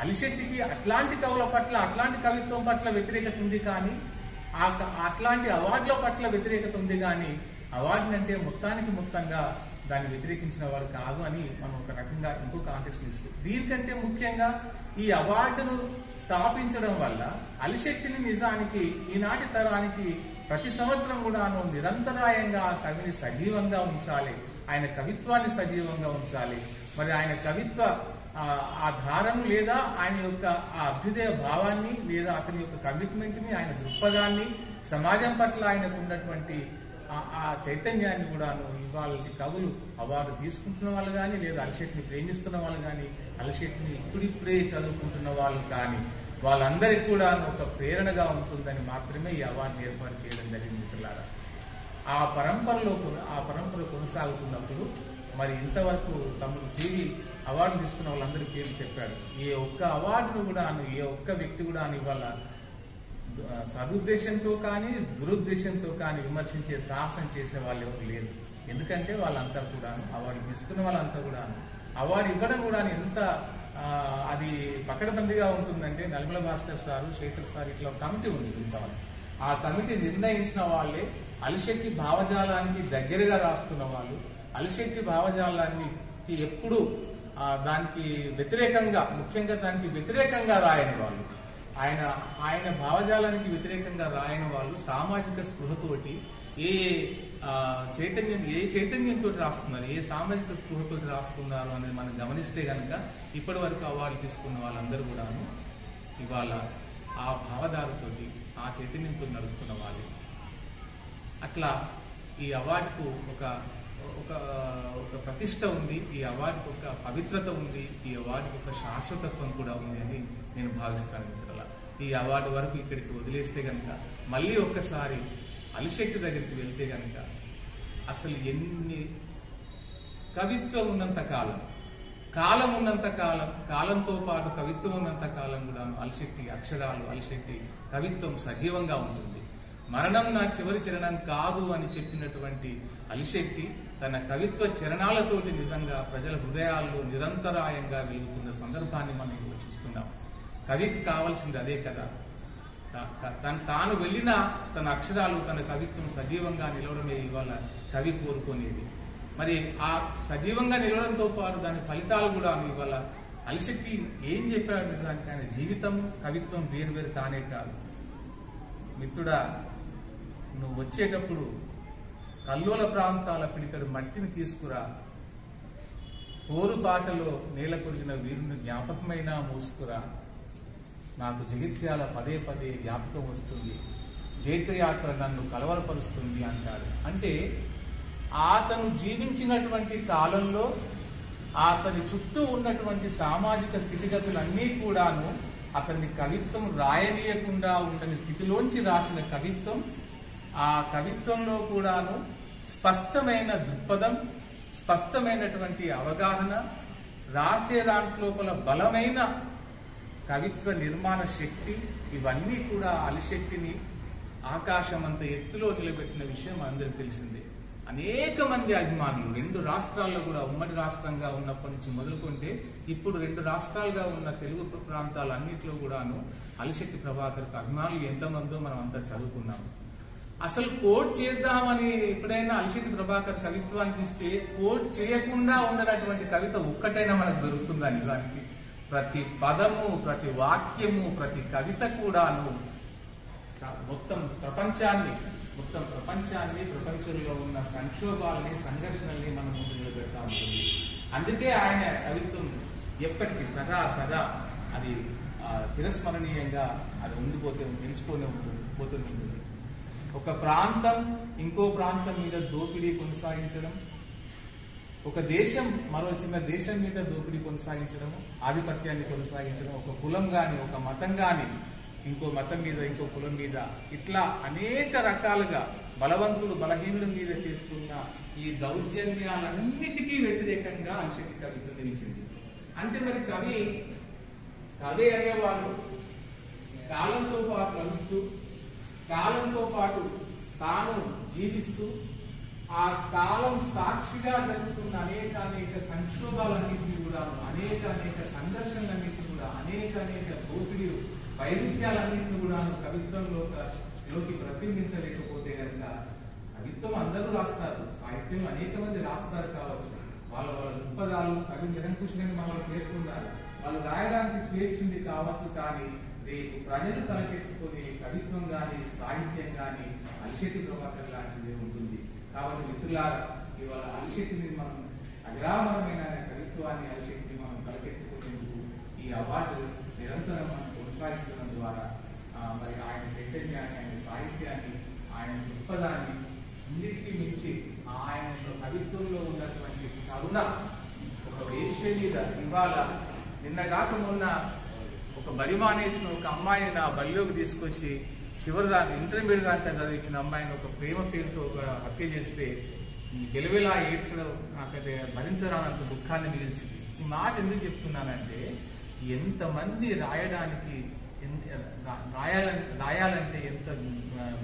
అలిశెట్టికి అట్లాంటి కవుల పట్ల అట్లాంటి కవిత్వం పట్ల వ్యతిరేకత ఉంది, కానీ అట్లాంటి అవార్డుల పట్ల వ్యతిరేకత ఉంది. కానీ అవార్డుని అంటే మొత్తంగా దాన్ని వ్యతిరేకించిన వాడు కాదు అని మనం ఒక రకంగా ఇంకో కాంటెక్స్ట్ ఇస్తాం. దీనికంటే ముఖ్యంగా ఈ అవార్డును స్థాపించడం వల్ల అలిశెట్టిని నిజానికి ఈనాటి తరానికి ప్రతి సంవత్సరం కూడా నిరంతరాయంగా ఆ కవిని సజీవంగా ఉంచాలి, ఆయన కవిత్వాన్ని సజీవంగా ఉంచాలి. మరి ఆయన కవిత్వ ఆ ధారను లేదా ఆయన యొక్క ఆ అభ్యుదయ భావాన్ని లేదా అతని యొక్క కమిట్మెంట్ ని, ఆయన దృక్పథాన్ని, సమాజం పట్ల ఆయనకు ఉన్నటువంటి ఆ చైతన్యాన్ని కూడాను ఇవాళ కవులు అవార్డు తీసుకుంటున్న వాళ్ళు కానీ లేదా అలిశెట్టిని ప్రేమిస్తున్న వాళ్ళు కానీ అలిశెట్టిని ఇప్పుడిప్పుడే చదువుకుంటున్న వాళ్ళు కానీ వాళ్ళందరికీ కూడా ఒక ప్రేరణగా ఉంటుందని మాత్రమే ఈ అవార్డుని ఏర్పాటు చేయడం జరిగింది మిత్రులారా. ఆ పరంపర కొనసాగుతున్నప్పుడు మరి ఇంతవరకు తమ్ముడు సివి అవార్డు తీసుకున్న వాళ్ళందరి పేర్లు చెప్పాడు. ఏ ఒక్క అవార్డును కూడా ఏ ఒక్క వ్యక్తి కూడా ఇవాళ సదుద్దేశంతో కానీ దురుద్దేశంతో కానీ విమర్శించే సాహసం చేసే వాళ్ళు ఎవరు లేరు. ఎందుకంటే వాళ్ళంతా కూడా అవార్డు తీసుకున్న వాళ్ళంతా కూడా అవార్డు ఇవ్వడం కూడా ఎంత అది పకడ్బందీగా ఉంటుందంటే నల్మల భాస్కర్ సారు, శేఖర్ సార్ ఇట్లా కమిటీ ఉంది. ఇంతవరకు ఆ కమిటీ నిర్ణయించిన వాళ్ళే అలిశెట్టి భావజాలానికి దగ్గరగా రాస్తున్న వాళ్ళు, అలిశెట్టి భావజాలానికి ఎప్పుడు దానికి వ్యతిరేకంగా, ముఖ్యంగా దానికి వ్యతిరేకంగా రాయని వాళ్ళు, ఆయన భావజాలానికి వ్యతిరేకంగా రాయని వాళ్ళు సామాజిక స్పృహతోటి ఏ చైతన్యంతో రాస్తున్నారు, ఏ సామాజిక స్పృహతో రాస్తున్నారు అనేది మనం గమనిస్తే కనుక ఇప్పటి వరకు అవార్డు తీసుకున్న వాళ్ళందరూ కూడాను ఇవాళ ఆ భావధారతోటి ఆ చైతన్యంతో నడుస్తున్న వాళ్ళు. అట్లా ఈ అవార్డుకు ఒక ప్రతిష్ట ఉంది, ఈ అవార్డుకు ఒక పవిత్రత ఉంది, ఈ అవార్డుకు ఒక శాశ్వతత్వం కూడా ఉంది అని నేను భావిస్తాను మిత్రుల. ఈ అవార్డు వరకు ఇక్కడికి వదిలేస్తే కనుక మళ్ళీ ఒక్కసారి అలిశెట్టి దగ్గరికి వెళ్తే కనుక అసలు ఎన్ని కవిత్వం ఉన్నంత కాలం ఉన్నంత కాలం, కాలంతో పాటు కవిత్వం ఉన్నంత కాలం కూడా అలిశెట్టి అక్షరాలు, అలిశెట్టి కవిత్వం సజీవంగా ఉంటుంది. మరణం నా చివరి చరణం కాదు అని చెప్పినటువంటి అలిశెట్టి తన కవిత్వ చరణాలతోటి నిజంగా ప్రజల హృదయాల్లో నిరంతరాయంగా వెలుగుతున్న సందర్భాన్ని మనం ఇప్పుడు చూస్తున్నాం. కవికి కావాల్సింది అదే కదా. తాను వెళ్ళిన తన అక్షరాలు, తన కవిత్వం సజీవంగా నిలవడమే ఇవాళ కవి కోరుకునేది. మరి ఆ సజీవంగా నిలవడంతో పాటు దాని ఫలితాలు కూడా ఇవాళ అలిశెట్టి ఏం చెప్పాడు నిజానికి, ఆయన జీవితం కవిత్వం వేరు కానే కాదు. మిత్రుడా, నువ్వు వచ్చేటప్పుడు కల్లోల ప్రాంతాల పిడికడు మట్టిని తీసుకురా, పోరుపాటలో నేల కొరిగిన వీరుని జ్ఞాపకమైనా మోసుకురా, నాకు జగిత్యాల పదే జ్ఞాపకం వస్తుంది, జైత్రయాత్ర నన్ను కలవరపరుస్తుంది అంటాడు. అంటే అతను జీవించినటువంటి కాలంలో అతని చుట్టూ ఉన్నటువంటి సామాజిక స్థితిగతులన్నీ కూడాను అతన్ని కవిత్వం రాయనీయకుండా ఉండని స్థితిలోంచి రాసిన కవిత్వం, ఆ కవిత్వంలో కూడాను స్పష్టమైన దృక్పథం, స్పష్టమైనటువంటి అవగాహన, రాసే దాంట్లోపల బలమైన కవిత్వ నిర్మాణ శక్తి, ఇవన్నీ కూడా అలిశెట్టిని ఆకాశమంత ఎత్తులో నిలబెట్టిన విషయం అందరికి తెలిసిందే. అనేక మంది అభిమానులు 2 రాష్ట్రాల్లో కూడా, ఉమ్మడి రాష్ట్రంగా ఉన్నప్పటి నుంచి మొదలుకుంటే ఇప్పుడు 2 రాష్ట్రాలుగా ఉన్న తెలుగు ప్రాంతాలన్నింటిలో కూడాను అలిశెట్టి ప్రభాకర్ అభిమానులు ఎంతమందో మనం అంతా చదువుకున్నాం. అసలు కోట్ చేద్దామని ఎప్పుడైనా అలిశెట్టి ప్రభాకర్ కవిత్వానికి ఇస్తే కోట్ చేయకుండా ఉండనటువంటి కవిత ఒక్కటైనా మనకు దొరుకుతుందా? నిజానికి ప్రతి పదము, ప్రతి వాక్యము, ప్రతి కవిత కూడాను మొత్తం ప్రపంచాన్ని, ప్రపంచంలో ఉన్న సంక్షోభాలని, సంఘర్షణల్ని మనం ముందు నిలబెడతా ఉంటుంది. అందుకే ఆయన కవిత్వం ఎప్పటికీ సదా అది చిరస్మరణీయంగా అది నిలిచిపోతూనే ఉంటుంది. ఒక ప్రాంతం ఇంకో ప్రాంతం మీద దోపిడీ కొనసాగించడం, ఒక దేశం మరో చిన్న దేశం మీద దోపిడీ కొనసాగించడం, ఆధిపత్యాన్ని కొనసాగించడం, ఒక కులం గాని, ఒక మతం గాని ఇంకో మతం మీద, ఇంకో కులం మీద, ఇట్లా అనేక రకాలుగా బలవంతులు బలహీనుల మీద చేస్తున్న ఈ దౌర్జన్యాలన్నిటికీ వ్యతిరేకంగా అలిశెట్టి కవిత్వం నిలిచింది. అంటే మరి కవి అనేవాడు కాలంతో పాటు నడుస్తూ, కాలంతో పాటు తాను జీవిస్తూ, ఆ కాలం సాక్షిగా జరుగుతున్న అనేక సంక్షోభాలన్నింటినీ కూడా, అనేక సంఘర్షణలన్నింటినీ కూడా, అనేక దోపిడీ వైరుధ్యాలన్నింటినీ కూడా కవిత్వంలోకి ప్రతిబింబించలేకపోతే కనుక, కవిత్వం అందరూ రాస్తారు, సాహిత్యం అనేక మంది రాస్తారు కావచ్చు, వాళ్ళ దృక్పథాలు కవి నిరంకుశులని మనం పేర్కొన్నారు, వాళ్ళు రాయడానికి స్వేచ్ఛ ఉంది కావచ్చు, కానీ రేపు ప్రజలు తలకెత్తుకునే కవిత్వం గాని, సాహిత్యం గాని అలిశెట్టి ప్రభాకర్ లాంటిది ఉంటుంది. కాబట్టి మిత్రులారా, ఇవాళ అలిశెట్టిని మనం అజరామరమైన కవిత్వాన్ని, అలిశెట్టిని మనం తలకెత్తుకునేందుకు ఈ అవార్డు నిరంతరం మనం కొనసాగించడం ద్వారా మరి ఆయన చైతన్యాన్ని, ఆయన సాహిత్యాన్ని, ఆయన దృక్పథాన్ని అన్నిటికీ మించి ఆయన కవిత్వంలో ఉన్నటువంటి కరుణ, ఒక వేశ్య మీద ఇవాళ నిన్నగాక మొన్న ఒక బడి మానేసిన ఒక అమ్మాయిని నా బడిలోకి తీసుకొచ్చి చివరి దాకా ఇంటర్మీడియట్ దాకా చదివించిన అమ్మాయిని ఒక ప్రేమ పేరుతో ఒక హత్య చేస్తే వెలువెలా ఏడ్చడం నాకైతే భరించరానంత దుఃఖాన్ని మిగిల్చింది. ఈ మాట ఎందుకు చెప్తున్నానంటే, ఎంతమంది రాయాలంటే ఎంత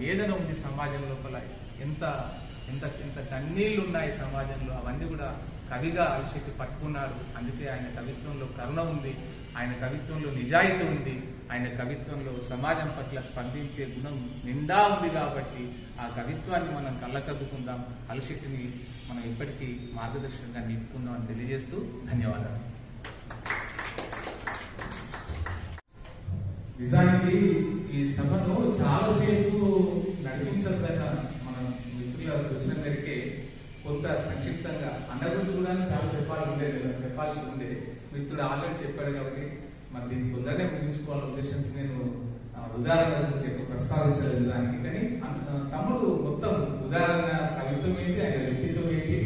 వేదన ఉంది సమాజం లోపల, ఎంత కన్నీళ్లు ఉన్నాయి సమాజంలో, అవన్నీ కూడా కవిగా అలిశెట్టి పట్టుకున్నాడు. అందుకే ఆయన కవిత్వంలో కరుణ ఉంది, ఆయన కవిత్వంలో నిజాయితీ ఉంది, ఆయన కవిత్వంలో సమాజం పట్ల స్పందించే గుణం నిండా ఉంది. కాబట్టి ఆ కవిత్వాన్ని మనం కళ్ళకద్దుకుందాం, అలిశెట్టిని మనం ఇప్పటికీ మార్గదర్శకంగా నిలుపుకుందాం అని తెలియజేస్తూ ధన్యవాదాలు. నిజానికి ఈ సభను చాలాసేపు నడిపించదన్న మన మిత్రుల సూచన మేరకే కొంత సంక్షిప్తంగా అన్న గురించి కూడా చాలా చెప్పాల్సి ఉండే మిత్రుడు ఆల్రెడీ చెప్పాడు కాబట్టి మరి దీన్ని తొందరనే ముగించుకోవాలనే ఉద్దేశంతో నేను ఉదాహరణ గురించి ప్రస్తావించలేదు దానికి. కానీ తమ్ముడు మొత్తం ఉదాహరణ కవిత్వం ఏంటి, ఆయన వ్యక్తిత్వం ఏంటి,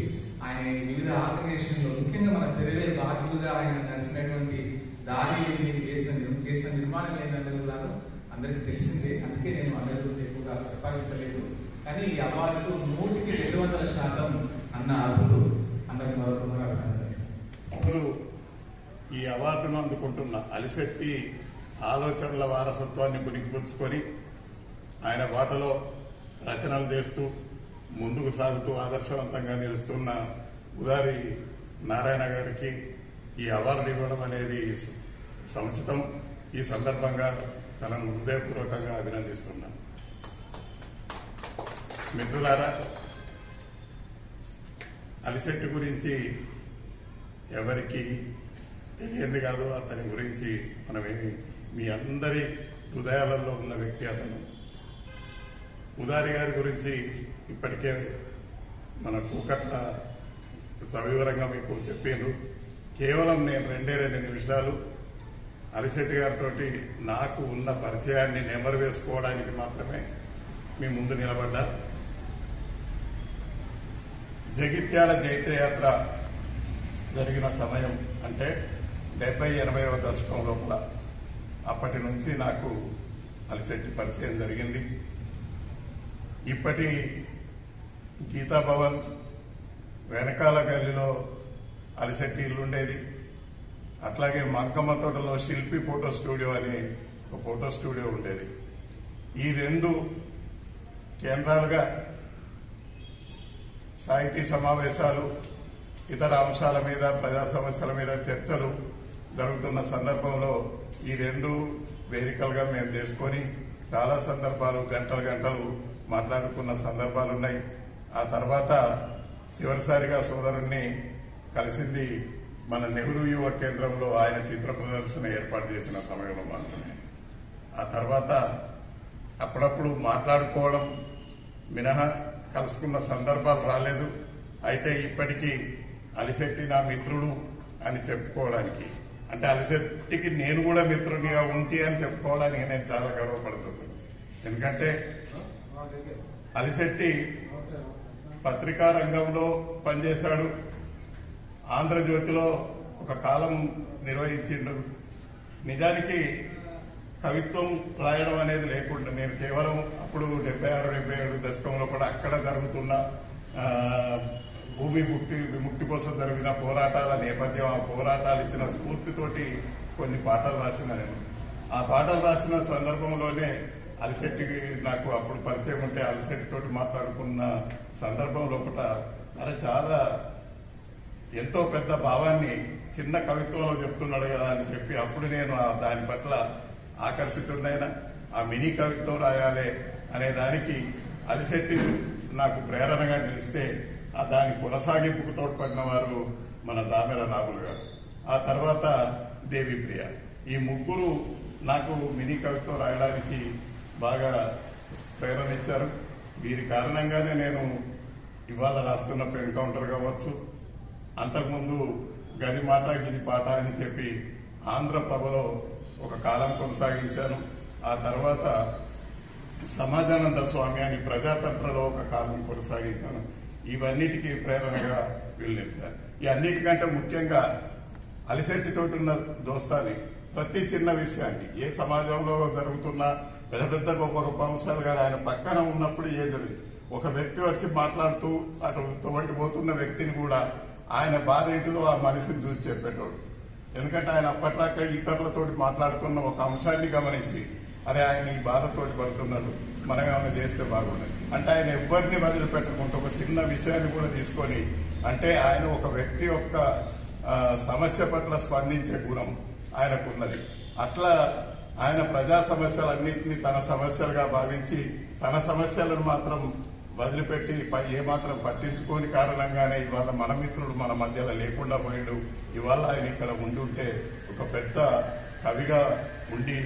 ఆయన వివిధ ఆర్గనైజేషన్లో ముఖ్యంగా మన తెలివే బాధ్యులుగా ఆయన నడిచినటువంటి దారి చేసిన నిర్మాణం ఏంటనేది కూడా అందరికీ తెలిసిందే. అందుకే నేను అందరి గురించి ఎక్కువగా ప్రస్తావించలేదు. కానీ ఈ అవార్డుకు 100% అన్న అర్హులు అందరికి ఇప్పుడు ఈ అవార్డును అందుకుంటున్న అలిశెట్టి ఆలోచనల వారసత్వాన్ని పుణికిపుచ్చుకొని ఆయన బాటలో రచనలు చేస్తూ ముందుకు సాగుతూ ఆదర్శవంతంగా నిలుస్తున్న ఉదారి నారాయణ గారికి ఈ అవార్డు ఇవ్వడం అనేది సముచితం. ఈ సందర్భంగా తనను హృదయపూర్వకంగా అభినందిస్తున్నాను. మిత్రులారా, అలిశెట్టి గురించి ఎవరికి తెలియంది కాదు. అతని గురించి మనమేమి, మీ అందరి హృదయాలలో ఉన్న వ్యక్తి అతను. ఉదారి గారి గురించి ఇప్పటికే మన కూకట్ల సవివరంగా మీకు చెప్పాను. కేవలం నేను 2 నిమిషాలు అలిశెట్టి గారితో నాకు ఉన్న పరిచయాన్ని నెమరు వేసుకోవడానికి మాత్రమే మీ ముందు నిలబడ్డా. జగిత్యాల జైత్రయాత్ర జరిగిన సమయం అంటే 70-80వ దశకం లోపల. అప్పటి నుంచి నాకు అలిశెట్టి పరిచయం జరిగింది. ఇప్పటి గీతాభవన్ వెనకాల గల్లీలో అలిశెట్టి ఇల్లు ఉండేది. అట్లాగే మంకమ్మ తోటలో శిల్పి ఫోటో స్టూడియో అని ఒక ఫోటో స్టూడియో ఉండేది. ఈ 2 కేంద్రాలుగా సాహితీ సమావేశాలు, ఇతర అంశాల మీద, ప్రజా సమస్యల మీద చర్చలు జరుగుతున్న సందర్భంలో ఈ 2 వేదికలుగా మేము చేసుకొని చాలా సందర్భాలు గంటలు మాట్లాడుకున్న సందర్భాలున్నాయి. ఆ తర్వాత చివరిసారిగా సోదరుణ్ణి కలిసింది మన నెహ్రూ యువ కేంద్రంలో ఆయన చిత్ర ప్రదర్శన ఏర్పాటు చేసిన సమయంలో మాత్రమే. ఆ తర్వాత అప్పుడప్పుడు మాట్లాడుకోవడం మినహా కలుసుకున్న సందర్భాలు రాలేదు. అయితే ఇప్పటికీ అలిశెట్టి నా మిత్రుడు అని చెప్పుకోవడానికి, అంటే అలిశెట్టికి నేను కూడా మిత్రునిగా ఉంటి అని చెప్పుకోవడానికి నేను చాలా గర్వపడుతున్నాను. ఎందుకంటే అలిశెట్టి పత్రికా రంగంలో పనిచేశాడు. ఆంధ్రజ్యోతిలో ఒక కాలం నిర్వహించిండు. నిజానికి కవిత్వం రాయడం అనేది లేకుండా నేను కేవలం అప్పుడు 76-77 దశకంలో కూడా అక్కడ జరుగుతున్న భూమి విముక్తి కోసం జరిగిన పోరాటాల నేపథ్యం, ఆ పోరాటాలు ఇచ్చిన స్ఫూర్తితోటి కొన్ని పాటలు రాసిన నేను. ఆ పాటలు రాసిన సందర్భంలోనే అలిశెట్టికి నాకు అప్పుడు పరిచయం ఉంటే అలిశెట్టి తోటి మాట్లాడుకున్న సందర్భం లోపల అరే చాలా ఎంతో పెద్ద భావాన్ని చిన్న కవిత్వంలో చెప్తున్నాడు కదా అని చెప్పి అప్పుడు నేను దాని పట్ల ఆకర్షితుడైన ఆ మినీ కవిత్వం రాయాలి అనే దానికి అలిశెట్టి నాకు ప్రేరణగా నిలిస్తే ఆ దాని కొనసాగింపుకు తోడ్పడిన వారు మన దామెర రాములు గారు, ఆ తర్వాత దేవిప్రియ. ఈ 3 నాకు మినీ కవిత్వం రాయడానికి బాగా ప్రేరణ ఇచ్చారు. వీరి కారణంగానే నేను ఇవాళ రాస్తున్న పెన్ కౌంటర్ కావచ్చు, అంతకుముందు గది మాట గిది పాట అని చెప్పి ఆంధ్రప్రభలో ఒక కాలం కొనసాగించాను. ఆ తర్వాత సమాజానంద స్వామి అని ప్రజాతంత్రలో ఒక కాలం కొనసాగించాను. ఇవన్నిటికీ ప్రేరణగా వీళ్ళు ఈ అన్నిటికంటే ముఖ్యంగా అలిశెట్టితోటి ఉన్న దోస్తాని ప్రతి చిన్న విషయాన్ని, ఏ సమాజంలో జరుగుతున్న పెద్ద గొప్ప అంశాలు కాదు, ఆయన పక్కన ఉన్నప్పుడు ఏది ఒక వ్యక్తి వచ్చి మాట్లాడుతూ అటువంటి పోతున్న వ్యక్తిని కూడా ఆయన బాధ ఏంటిదో ఆ మనిషిని చూసి చెప్పేటోడు. ఎందుకంటే ఆయన అప్పట్లాక ఇతరులతోటి మాట్లాడుతున్న ఒక అంశాన్ని గమనించి అరే ఆయన ఈ బాధతోటి పడుతున్నాడు, మనం ఏమైనా చేస్తే బాగుండదు అంటే ఆయన ఎవరిని వదిలిపెట్టకుండా ఒక చిన్న విషయాన్ని కూడా తీసుకొని, అంటే ఆయన ఒక వ్యక్తి యొక్క సమస్య పట్ల స్పందించే గుణం ఆయనకున్నది. అట్లా ఆయన ప్రజా సమస్యలన్నింటినీ తన సమస్యలుగా భావించి తన సమస్యలను మాత్రం వదిలిపెట్టి ఏమాత్రం పట్టించుకోని కారణంగానే ఇవాళ మన మిత్రుడు మన మధ్యలో లేకుండా పోయిండు. ఇవాళ ఆయన ఇక్కడ ఉండుంటే ఒక పెద్ద కవిగా ఉండి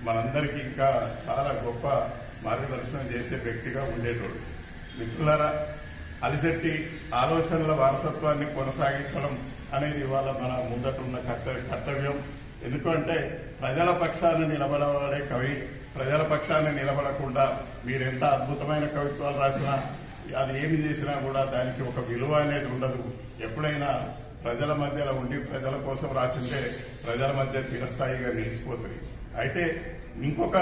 మనందరికీ ఇంకా చాలా గొప్ప మార్గదర్శనం చేసే వ్యక్తిగా ఉండేటోడు. మిత్రులారా, అలిశెట్టి ఆలోచనల వారసత్వాన్ని కొనసాగించడం అనేది ఇవాళ మన ముందటున్న కర్తవ్యం. ఎందుకంటే ప్రజల పక్షాన నిలబడవాడే కవి ప్రజల పక్షాన నిలబడకుండా మీరెంత అద్భుతమైన కవిత్వాలు రాసినా అది ఏమి చేసినా కూడా దానికి ఒక విలువ అనేది ఉండదు. ఎప్పుడైనా ప్రజల మధ్యలో ఉండి ప్రజల కోసం రాసిందే ప్రజల మధ్య చిరస్థాయిగా నిలిచిపోతుంది. అయితే ఇంకొక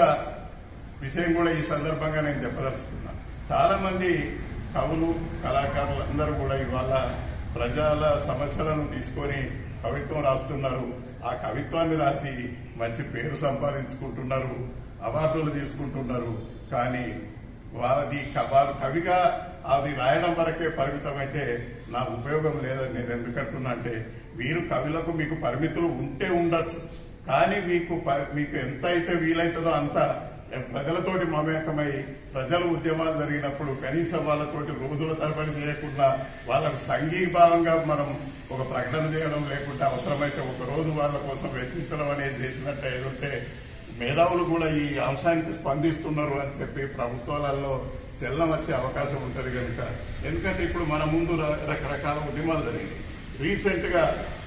విషయం కూడా ఈ సందర్భంగా నేను చెప్పదలుచుకున్నా. చాలా మంది కవులు కళాకారులు అందరూ కూడా ఇవాళ ప్రజల సమస్యలను తీసుకొని కవిత్వం రాస్తున్నారు. ఆ కవిత్వాన్ని రాసి మంచి పేరు సంపాదించుకుంటున్నారు, అవార్డులు తీసుకుంటున్నారు. కానీ వారు కవిగా అది రాయడం వరకే పరిమితమైతే నా ఉపయోగం లేదని నేను ఎందుకంటున్నా అంటే, వీరు కవులకు మీకు పరిమితులు ఉంటే ఉండొచ్చు, కానీ మీకు ఎంత అయితే వీలైతుందో అంత ప్రజలతోటి మమేకమై ప్రజల ఉద్యమాలు జరిగినప్పుడు కనీసం వాళ్ళతోటి రోజుల తరబడి చేయకుండా వాళ్ళకు సంఘీభావంగా మనం ఒక ప్రకటన చేయడం లేకుంటే అవసరమైతే ఒక రోజు వాళ్ళ కోసం వెచ్చించడం అనేది చేసినట్టు ఏదంటే మేధావులు కూడా ఈ అంశానికి స్పందిస్తున్నారు అని చెప్పి ప్రభుత్వాలలో చెల్లం వచ్చే అవకాశం ఉంటుంది కనుక. ఎందుకంటే ఇప్పుడు మన ముందు రకరకాల ఉద్యమాలు జరిగింది. రీసెంట్ గా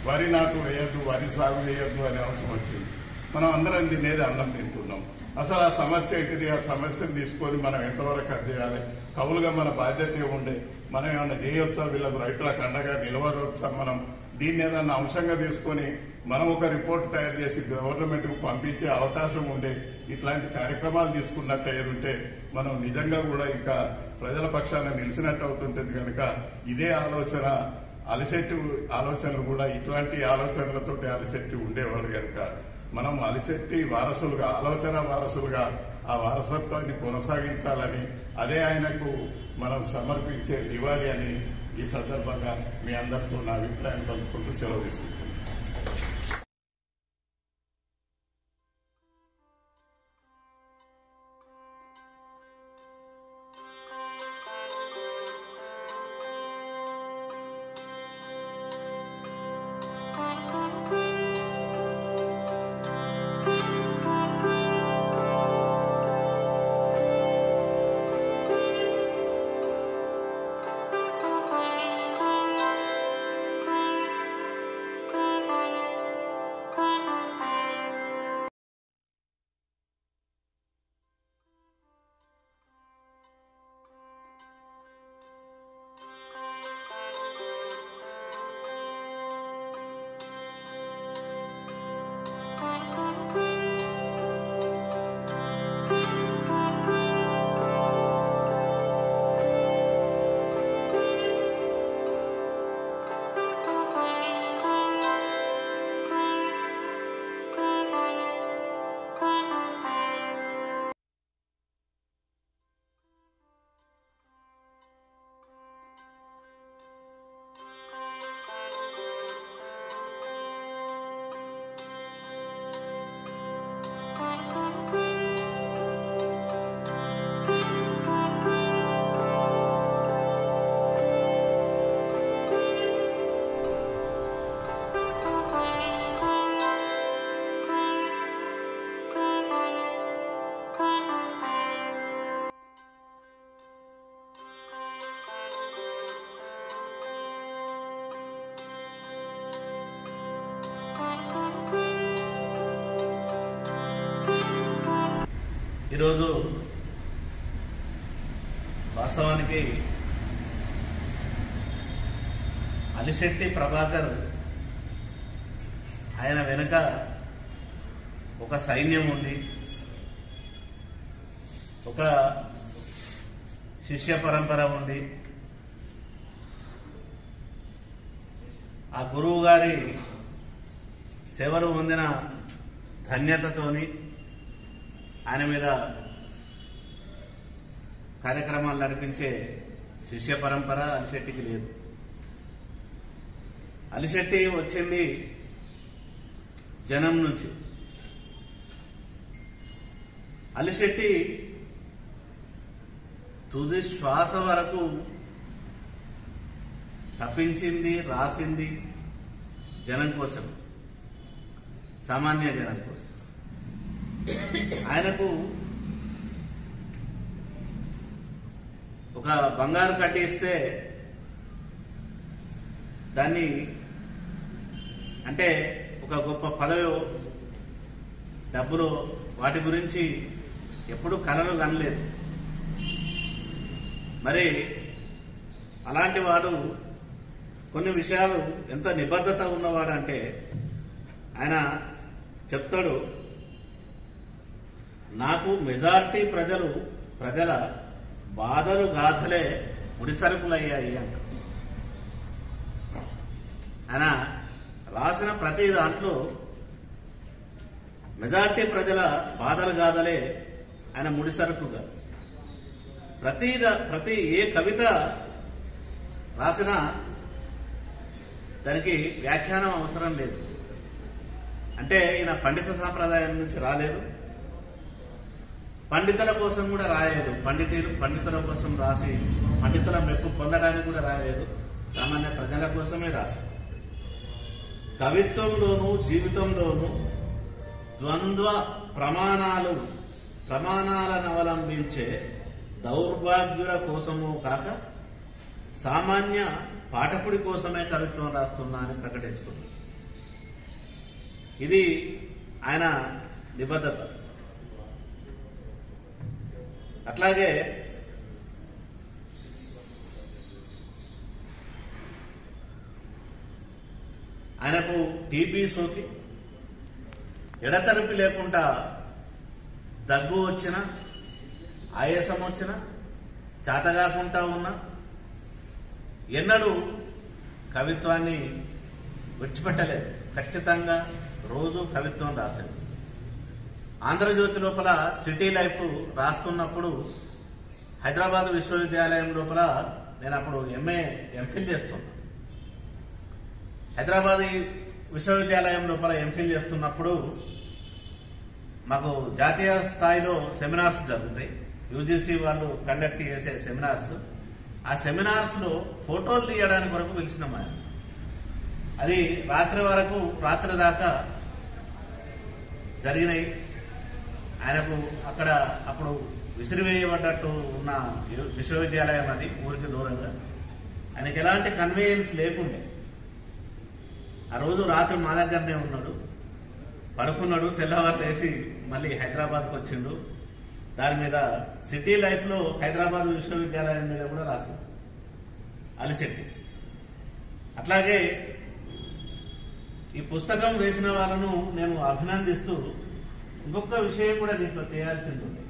వరి నాటు వేయద్దు, వరి సాగు చేయొద్దు అనే అవసరం వచ్చింది. మనం అందరం తినేది అన్నం తింటున్నాం. అసలు ఆ సమస్య ఏంటిది, ఆ సమస్యను తీసుకొని మనం ఎంతవరకు అది చేయాలి, కవులుగా మన బాధ్యత ఏముండే, మనం ఏమైనా చేయొచ్చా, వీళ్ళకు రైతులకు అండగా నిలవచ్చా, మనం దీన్ని ఏదన్నా అంశంగా తీసుకొని మనం ఒక రిపోర్ట్ తయారు చేసి గవర్నమెంట్ కు పంపించే అవకాశం ఉండే ఇట్లాంటి కార్యక్రమాలు తీసుకున్నట్టు ఏదుంటే మనం నిజంగా కూడా ఇంకా ప్రజల పక్షాన నిలిచినట్టు అవుతుంటుంది. కనుక ఇదే ఆలోచన అలిసెట్టి ఆలోచనలు కూడా ఇట్లాంటి ఆలోచనలతోటి అలిసెట్టి ఉండేవాళ్ళు. కనుక మనం అలిసెట్టి వారసులుగా, ఆలోచన వారసులుగా ఆ వారసత్వాన్ని కొనసాగించాలని, అదే ఆయనకు మనం సమర్పించే నివాళి అని ఈ సందర్భంగా మీ అందరితో నా అభిప్రాయం పంచుకుంటూ సెలవు తీసుకుంటున్నాను. ఈరోజు వాస్తవానికి అలిశెట్టి ప్రభాకర్ ఆయన వెనుక ఒక సైన్యం ఉంది, ఒక శిష్య పరంపర ఉంది. ఆ గురువు గారి సేవలు పొందిన ధన్యతతోని ఆయన మీద కార్యక్రమాలు నడిపించే శిష్య పరంపర అలిశెట్టికి లేదు. అలిశెట్టి వచ్చింది జనం నుంచి. అలిశెట్టి తుది శ్వాస వరకు తప్పించింది, రాసింది జనం కోసం, సామాన్య జనం కోసం. ఆయనకు ఒక బంగారు కడ్డీ ఇస్తే దాన్ని అంటే ఒక గొప్ప పదవి, డబ్బులు, వాటి గురించి ఎప్పుడూ కలలు కనలేదు. మరి అలాంటి వాడు కొన్ని విషయాలు ఎంత నిబద్ధత ఉన్నవాడు అంటే ఆయన చెప్తాడు, నాకు మెజారిటీ ప్రజల బాధలు గాథలే ముడిసరుకులయ్యాయి అంట. ఆయన రాసిన ప్రతి దాంట్లో మెజారిటీ ప్రజల బాధలు గాథలే ఆయన ముడిసరుకుగా. ప్రతి ఏ కవిత రాసినా దానికి వ్యాఖ్యానం అవసరం లేదు. అంటే ఈయన పండిత సాంప్రదాయం నుంచి రాలేదు, పండితుల కోసం కూడా రాయలేదు. పండితుల కోసం రాసి పండితుల మెప్పు పొందడానికి కూడా రాయలేదు, సామాన్య ప్రజల కోసమే రాసి. కవిత్వంలోనూ జీవితంలోనూ ద్వంద్వ ప్రమాణాలను అవలంబించే దౌర్భాగ్యుల కోసమూ కాక సామాన్య పాఠకుడి కోసమే కవిత్వం రాస్తున్నా అని ప్రకటించుకున్నాడు. ఇది ఆయన నిబద్ధత. అట్లాగే ఆయనకు టీబీ సోకి ఎడతెరిపి లేకుండా దగ్గు వచ్చిన, ఆయాసం వచ్చిన, చేతగాకుండా ఉన్న ఎన్నడూ కవిత్వాన్ని విడిచిపెట్టలేదు. ఖచ్చితంగా రోజు కవిత్వం రాశాడు. ఆంధ్రజ్యోతి లోపల సిటీ లైఫ్ రాస్తున్నప్పుడు హైదరాబాద్ విశ్వవిద్యాలయం లోపల నేను అప్పుడు ఎంఫిల్ చేస్తున్నా. హైదరాబాద్ విశ్వవిద్యాలయం లోపల ఎంఫిల్ చేస్తున్నప్పుడు మాకు జాతీయ స్థాయిలో సెమినార్స్ జరుగుతాయి. యూజీసీ వాళ్ళు కండక్ట్ చేసే సెమినార్స్. ఆ సెమినార్స్లో ఫోటోలు తీయడానికి వరకు పిలిచినాం. అది రాత్రి దాకా జరిగినాయి. ఆయనకు అక్కడ అప్పుడు విసిరివేయబడ్డట్టు ఉన్న విశ్వవిద్యాలయం, అది ఊరికి దూరంగా. ఆయనకి ఎలాంటి కన్వీనియన్స్ లేకుండే. ఆ రోజు రాత్రి మా దగ్గరనే ఉన్నాడు, పడుకున్నాడు. తెల్లవారు లేచి మళ్ళీ హైదరాబాద్కి వచ్చిండు. దాని మీద సిటీ లైఫ్లో హైదరాబాద్ విశ్వవిద్యాలయం మీద కూడా రాసింది అలిశెట్టి. అట్లాగే ఈ పుస్తకం వేసిన వాళ్ళను నేను అభినందిస్తూ ఇంకొక విషయం కూడా దీంట్లో చేయాల్సింది ఉంది.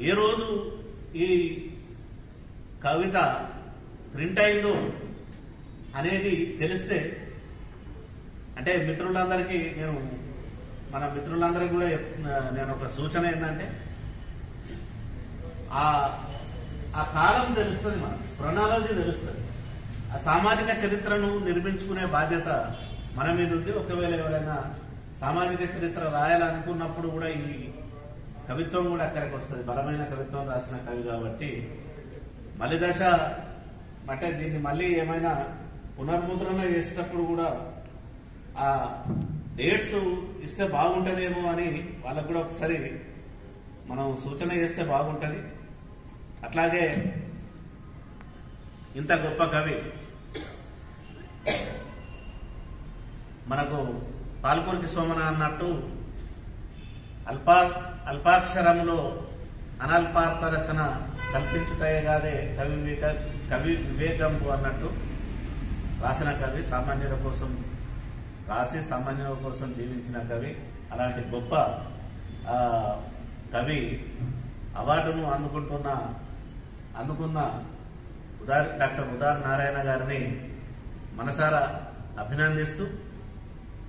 ఏ రోజు ఈ కవిత ప్రింట్ అయిందో అనేది తెలిస్తే, అంటే మిత్రులందరికీ మన మిత్రులందరికీ కూడా నేను ఒక సూచన ఏంటంటే, ఆ కాలం తెలుస్తుంది, మన క్రొనాలజీ తెలుస్తుంది. ఆ సామాజిక చరిత్రను నిర్మించుకునే బాధ్యత మన మీద ఉంది. ఒకవేళ ఎవరైనా సామాజిక చరిత్ర రాయాలనుకున్నప్పుడు కూడా ఈ కవిత్వం కూడా అక్కడికి వస్తుంది. బలమైన కవిత్వం రాసిన కవి కాబట్టి మళ్ళీ దశ అంటే దీన్ని మళ్ళీ ఏమైనా పునర్ముద్రణ చేసేటప్పుడు కూడా ఆ డేట్స్ ఇస్తే బాగుంటుందేమో అని వాళ్ళకు కూడా ఒకసారి మనం సూచన చేస్తే బాగుంటుంది. అట్లాగే ఇంత గొప్ప కవి మనకు పాల్కురికి సోమన అన్నట్టు అల్పాక్షరములో అనల్పార్థ రచన కల్పించుటయే కాదే కవి వివేకంబు అన్నట్టు రాసిన కవి, సామాన్యుల కోసం రాసి సామాన్యుల కోసం జీవించిన కవి. అలాంటి గొప్ప కవి అవార్డును అందుకున్న డాక్టర్ ఉదార్ నారాయణ గారిని మనసారా అభినందిస్తూ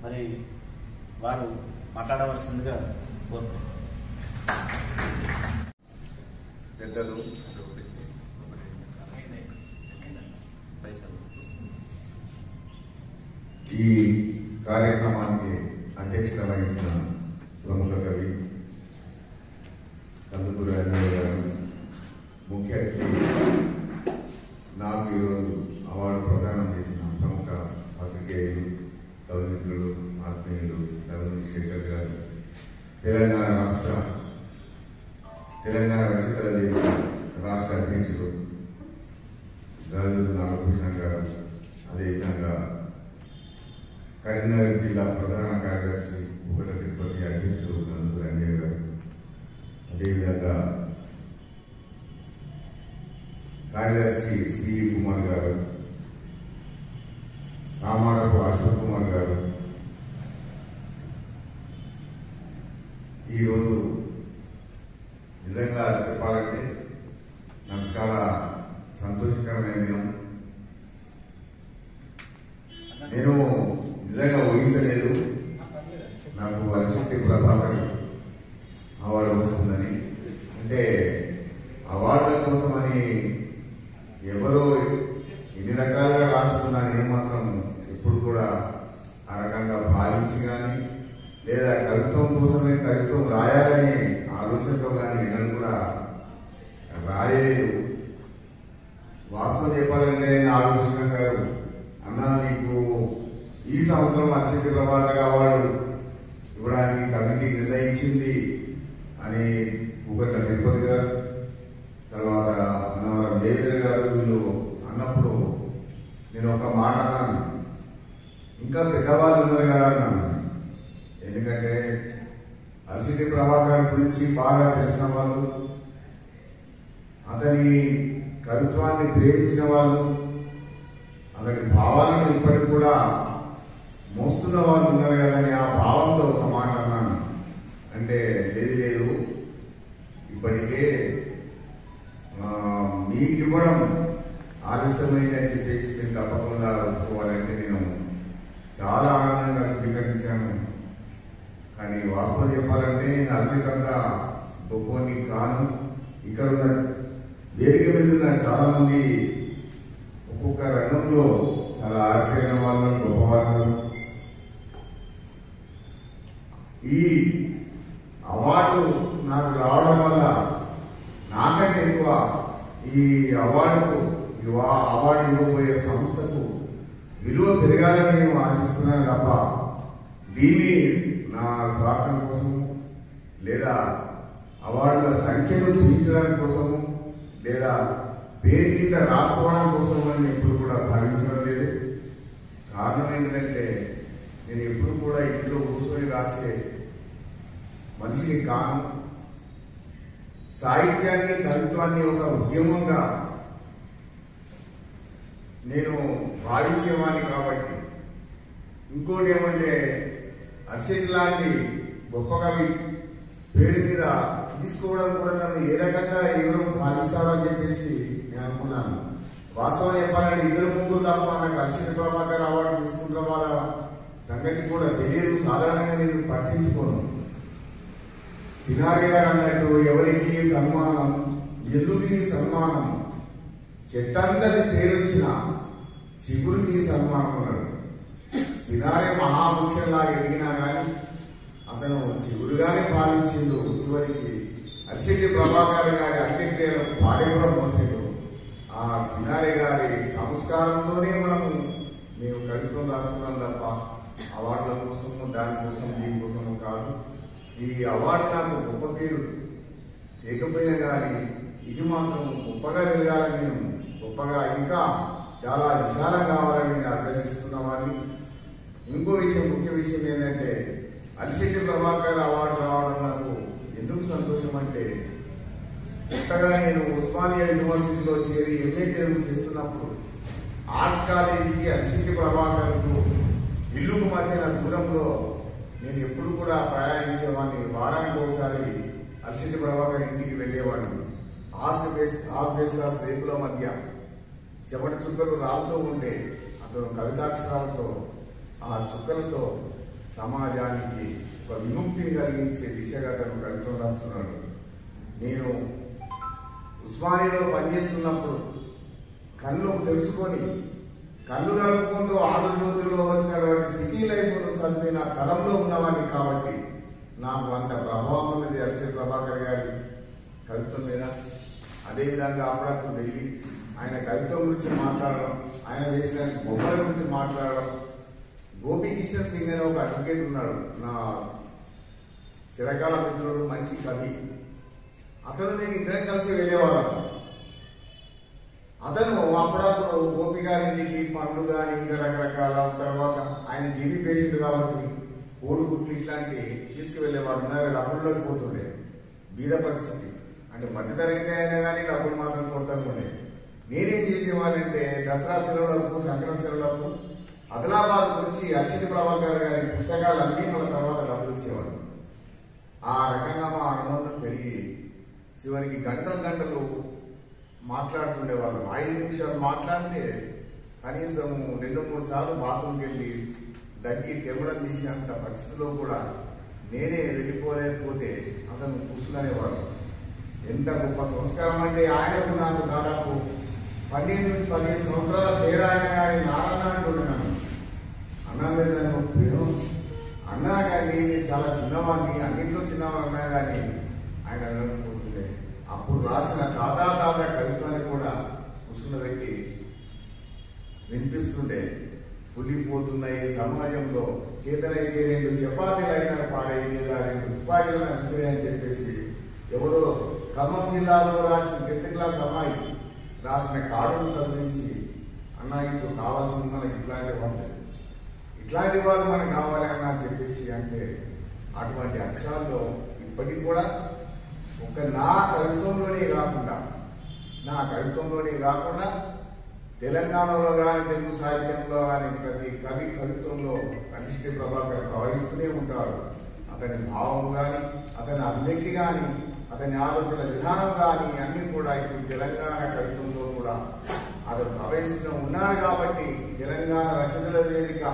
మరి వారు మాట్లాడవలసిందిగా కోరుతున్నాను. పెద్దలు, ఈ కార్యక్రమానికి అధ్యక్షత వహించిన ప్రముఖ కవి కందుకూరి అన్నయ్య గారు, ముఖ్య అతిథి, నాకు ఈరోజు అవార్డు ప్రదానం చేసిన ప్రముఖ పాత్రికేయులు, కవిమిత్రులు, ఆత్మీయులు రవీంద్ర శేఖర్ గారు, తెలంగాణ రచయితల వేదిక రాష్ట్ర అధ్యక్షులు రాజు నాగభూషణ గారు, అదేవిధంగా కరీంనగర్ జిల్లా ప్రధాన కార్యదర్శి ఒకట తిరుపతి అధ్యక్షులు కందుకూరి అన్నయ్య గారు, అదేవిధంగా కార్యదర్శి సి కుమార్ గారు, రామారపు అశోక్ కుమార్ గారు, ఈరోజు నిజంగా చెప్పాలంటే నాకు చాలా సంతోషకరమైన దినం. నేను నిజంగా ఊహించలేదు నాకు అరిశెట్టి ప్రభాకర్ అవార్డు వస్తుందని. అంటే అవార్డుల కోసమని ఎవరో ఎన్ని రకాలుగా రాసుకున్నా నేను మాత్రం ఎప్పుడు కూడా ఆ రకంగా భావించి కానీ లేదా కవిత్వం కోసమే కవిత్వం రాయాలనే ఆలోచనతో కానీ ఎన్నడూ కూడా రాయలేదు. వాస్తవం చెప్పాలంటే నాగభూషణ గారు అన్న నీకు ఈ సంవత్సరం అరిశెట్టి ప్రభాకర్ అవార్డు ఇవ్వడానికి కమిటీ నిర్ణయించింది అని ఒకట తిరుపతి గారు, తర్వాత అన్నవరం దేవేంద్ర గారు వీళ్ళు అన్నప్పుడు నేను ఒక మాట అన్నాను, ఇంకా పెద్దవాళ్ళు ఉన్నారు కదా అన్నాను. ఎందుకంటే అరిసిటి ప్రభాకర్ గురించి బాగా తెలిసిన వాళ్ళు, అతని కవిత్వాన్ని ప్రేమించిన వాళ్ళు, అతని భావాలను ఇప్పటికి కూడా మోస్తున్న వాళ్ళు ఉన్నారు కదని ఆ భావంలో ఒక మాట అన్నాను. అంటే లేదు ఇప్పటికే మీకు ఇవ్వడం ఆలస్యమైందని చెప్పేసి నేను తప్పకుండా ఒప్పుకోవాలంటే నేను చాలా ఆనందంగా స్వీకరించాను. కానీ వాస్తవం చెప్పాలంటే నేను అత్యంతంగా గొప్పని కాను. ఇక్కడ ఉన్న వేదిక మీద ఉన్న చాలా మంది ఒక్కొక్క రంగంలో చాలా ఆరిపోయిన వాళ్ళు, గొప్ప వాళ్ళు. ఈ అవార్డు నాకు రావడం వల్ల నాకంటే ఎక్కువ ఈ అవార్డు ఇవ్వబోయే సంస్థకు విలువ పెరగాలని నేను ఆశిస్తున్నాను తప్ప దీన్ని నా స్వార్థం కోసము లేదా అవార్డుల సంఖ్యను చూపించడం కోసము లేదా పేరు కింద రాసుకోవడం కోసం అని ఎప్పుడు కూడా భావించడం లేదు. కారణం ఏంటంటే నేను ఎప్పుడు కూడా ఇంట్లో కూర్చొని రాసే మనిషిని కాను. సాహిత్యాన్ని, కవిత్వాన్ని ఒక ఉద్యమంగా నేను భావించేవాడిని కాబట్టి. ఇంకోటి ఏమంటే అరిసిటి లాంటి గొప్ప కవి పేరు మీద తీసుకోవడం కూడా నన్ను ఏ రకంగా ఎవరు భావిస్తారని చెప్పేసి నేను అనుకున్నాను. వాస్తవం చెప్పాలంటే ఇద్దరు ముగ్గురు తప్ప నాకు అరిసిటి ప్రభాకర్ అవార్డు తీసుకుంటున్న వాళ్ళ సంగతి కూడా తెలియదు. సాధారణంగా నేను పట్టించుకోను. సినారి గారు అన్నట్టు ఎవరికి సన్మానం, ఎందుకు సన్మానం, చెట్టంతటి పేరొచ్చిన చిగురికి సన్మానం అన్నాడు. సినారి మహావృక్షంలాగా ఎదిగినా కానీ అతను చిగురుగానే పాలించిండు. చివరికి అరిసిటి ప్రభాకర్ గారి అంత్యక్రియలకు పాడే కూడా మోసేడు. ఆ సినారి గారి సంస్కారంలోనే మేము కవిత్వం రాస్తున్నాం తప్ప అవార్డుల కోసము, దానికోసం, దీనికోసము కాదు. ఈ అవార్డు నాకు గొప్ప పేరు లేకపోయినా కానీ ఇది మాత్రం గొప్పగా వెలగాలని, నేను గొప్పగా ఇంకా చాలా విశాలం కావాలని నేను అభ్యసిస్తున్న వారిని. ఇంకో విషయం, ముఖ్య విషయం ఏంటంటే అరిసిటి ప్రభాకర్ అవార్డు రావడం నాకు ఎందుకు సంతోషం అంటే కొత్తగా నేను ఉస్మానియా యూనివర్సిటీలో చేరి ఎంఏ తెలుగు చేస్తున్నప్పుడు ఆర్ట్స్ కాలేజీకి అరిసిటి ప్రభాకర్కు ఇల్లుకు మధ్యన దూరంలో నేను ఎప్పుడు కూడా ప్రయాణించేవాడిని. వారానికి ఒకసారి అరిసిటి ప్రభాకర్ ఇంటికి వెళ్ళేవాడిని. ఆస్బెస్టాస్ రేపుల మధ్య చెమట చుక్కలు రాలుతూ ఉంటే అతను కవితాక్షరాలతో ఆ చుక్కలతో సమాజానికి ఒక విముక్తిని కలిగించే దిశగా అతను కవిత్వం రాస్తున్నాడు. నేను ఉస్మానియాలో పనిచేస్తున్నప్పుడు కళ్ళు తెలుసుకొని కళ్ళు నలుపుకుంటూ 6 రోజుల్లో వచ్చినటువంటి సిటీ లైఫ్ చదివిన తరంలో ఉన్నవాడిని కాబట్టి నాకు అంత ప్రభావం ఉన్నది అరిసిటి ప్రభాకర్ గారి కవిత్వం మీద. అదేవిధంగా అప్పుడప్పుడు వెళ్ళి ఆయన కవిత్వం గురించి మాట్లాడడం, ఆయన వేసిన బొమ్మల గురించి మాట్లాడడం. గోపి కిషన్ సింగ్ అనే ఒక అడ్వకేట్ ఉన్నాడు, నా చిరకాల మిత్రుడు, మంచి కవి. అతను నేను ఇద్దరం కలిసి వెళ్ళేవాళ్ళం. అతను అప్పుడప్పుడు గోపి గారింటికి పండ్లు కానీ ఇంకా రకరకాల, తర్వాత ఆయన టీబీ పేషెంట్ కాబట్టి కోడిగుడ్లు ఇట్లాంటి తీసుకువెళ్ళేవాడు. డబ్బుల్లోకి పోతుండే, బీద పరిస్థితి. అంటే మధ్యతరగతి అయినా కానీ డబ్బులు మాత్రం కొడతాను. నేనేం చేసేవాడంటే దసరా సెలవులకు, సంక్రాంతి సెలవులకు ఆదిలాబాద్కు వచ్చి అరిసిటి ప్రభాకర్ గారి పుస్తకాలు అన్ని మన తర్వాత డబ్బులు ఇచ్చేవాడు. ఆ రకంగా మా అనుబంధం పెరిగి చివరికి గంటలు మాట్లాడుతుండేవాళ్ళం. 5 నిమిషాలు మాట్లాడితే కనీసం 2-3 సార్లు బాత్రూమ్కి వెళ్ళి దగ్గి తెమ్మడం తీసేంత పరిస్థితిలో కూడా నేనే వెళ్ళిపోలేకపోతే అతను కూర్చునేవాడు. ఎంత గొప్ప సంస్కారం అంటే ఆయనకు నాకు దాదాపు 12-15 సంవత్సరాల తేడా అయినా కానీ నాన్న అంటున్నాను. అన్నా మీద నన్ను అన్నా కానీ నేను చాలా చిన్నవాడిని, అన్నింటిలో చిన్నవాడు అన్నా కానీ ఆయన అనుకుంటుండే. అప్పుడు రాసిన తాతా కవిత్వాన్ని కూడా కూర్చున్నబెట్టి వినిపిస్తుండే. పులిపోతున్నాయి సమాజంలో, చేతనైతే 2 చపాతీలైనా పాడే లేదా 2 తుపాకీలను అరిసిరే అని చెప్పేసి ఎవరో ఖమ్మం జిల్లాలో రాసిన 10th క్లాస్ అమ్మాయి రాసిన కాడును కదిలించి, అన్న ఇప్పుడు కావాల్సింది మనకి ఇట్లాంటి వాళ్ళు మనకు కావాలి అన్న చెప్పేసి అంటే అటువంటి అంశాల్లో ఇప్పటికి కూడా ఒక నా కవిత్వంలోనే కాకుండా తెలంగాణలో కానీ తెలుగు సాహిత్యంలో కానీ ప్రతి కవి కవిత్వంలో అలిశెట్టి ప్రభాకర్ ప్రవహిస్తూనే ఉంటాడు. అతని భావం కానీ, అతని అభివ్యక్తి కానీ, అతని ఆలోచన విధానం కానీ అన్ని కూడా ఇప్పుడు తెలంగాణ కవిత్వంలో కూడా అతను ప్రవహిస్తూనే ఉన్నాడు. కాబట్టి తెలంగాణ రచనల వేదిక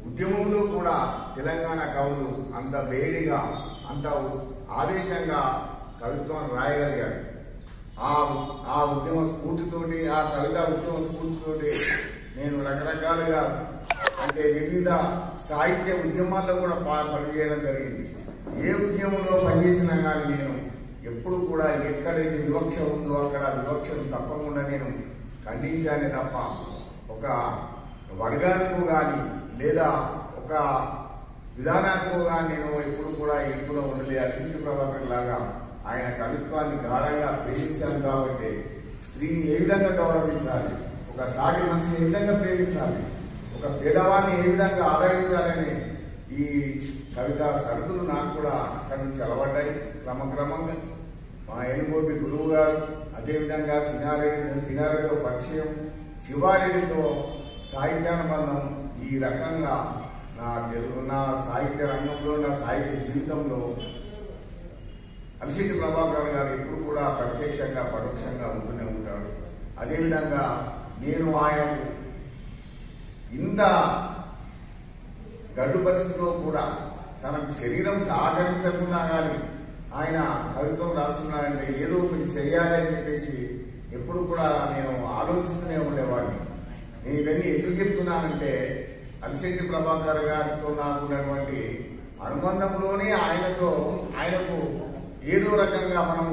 ఉద్యమంలో కూడా తెలంగాణ కవులు అంత వేడిగా, అంత ఆవేశంగా కవిత్వాన్ని రాయగలిగారు. ఆ ఉద్యమ స్ఫూర్తితోటి, ఆ కవితా ఉద్యమ స్ఫూర్తితోటి నేను రకరకాలుగా అంటే వివిధ సాహిత్య ఉద్యమాల్లో కూడా పనిచేయడం జరిగింది. ఏ ఉద్యమంలో పనిచేసినా కానీ నేను ఎప్పుడు కూడా ఎక్కడైతే వివక్ష ఉందో అక్కడ వివక్షను తప్పకుండా నేను ఖండించానే తప్ప ఒక వర్గానికో కానీ లేదా ఒక విధానానికో కానీ నేను ఎప్పుడు కూడా ఎక్కువ ఉండలే. అలిశెట్టి ప్రభాకర్ లాగా ఆయన కవిత్వాన్ని గాఢంగా ప్రేమించాను. కాబట్టి స్త్రీని ఏ విధంగా గౌరవించాలి, ఒక సాటి మనిషిని ఏ విధంగా ప్రేమించాలి, ఒక పేదవాడిని ఏ విధంగా ఆదరించాలని ఈ కవితా సరుకులు నాకు కూడా అక్కడి నుంచి అలవడ్డాయి. క్రమక్రమంగా మా ఎనుగోపి గురువు గారు, అదేవిధంగా సినారెడ్డితో పరిచయం, శివారెడ్డితో సాహిత్యానుబంధం, ఈ రకంగా నా సాహిత్య రంగంలో, నా సాహిత్య జీవితంలో అలిశెట్టి ప్రభాకర్ గారు ఎప్పుడు కూడా ప్రత్యక్షంగా పరోక్షంగా ఉంటూనే ఉంటాడు. అదేవిధంగా నేను ఆయనకు ఇంత గడ్డు పరిస్థితిలో కూడా తనకు శరీరం సహకరించకుండా కానీ ఆయన కవిత్వం రాస్తున్నాడంటే ఏదో ఒకటి చేయాలి అని చెప్పేసి ఎప్పుడు కూడా నేను ఆలోచిస్తూనే ఉండేవాడిని. నేను ఇవన్నీ ఎందుకు చెప్తున్నానంటే అలిశెట్టి ప్రభాకర్ గారితో నాకున్నటువంటి అనుబంధంలోనే ఆయనకు ఏదో రకంగా మనం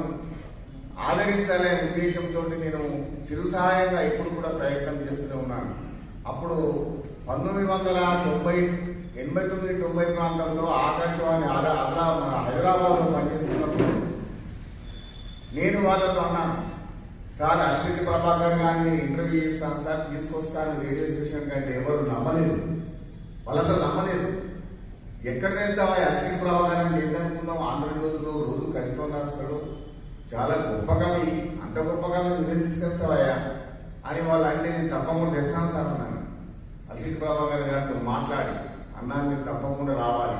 ఆదరించాలనే ఉద్దేశంతో నేను చిరు సహాయంగా ఎప్పుడు కూడా ప్రయత్నం చేస్తూనే ఉన్నాను. అప్పుడు 1989-90 ప్రాంతంలో ఆకాశవాణి హైదరాబాద్లో పనిచేస్తున్నప్పుడు నేను వాళ్ళతో అన్నాను, సార్ అలిశెట్టి ప్రభాకర్ గారిని ఇంటర్వ్యూ చేస్తాను సార్, తీసుకొస్తాను రేడియో స్టేషన్ కంటే. ఎవరు నమ్మలేదు, వాళ్ళు అసలు నమ్మలేదు. ఎక్కడ తెస్తావా అలిశెట్టి ప్రభాకర్ అంటే ఏంటనుకుందాం, ఆంధ్రజ్యోతిలో రోజు కవిత్వం రాస్తాడు, చాలా గొప్ప కవి, అంత గొప్ప కవి నువ్వేం తీసుకొస్తావయ్యా అని వాళ్ళు అంటే నేను తప్పకుండా తెస్తాను సార్ అన్నాను. అలిశెట్టి ప్రభాకర్ గారితో మాట్లాడి, అన్నా మీరు తప్పకుండా రావాలి,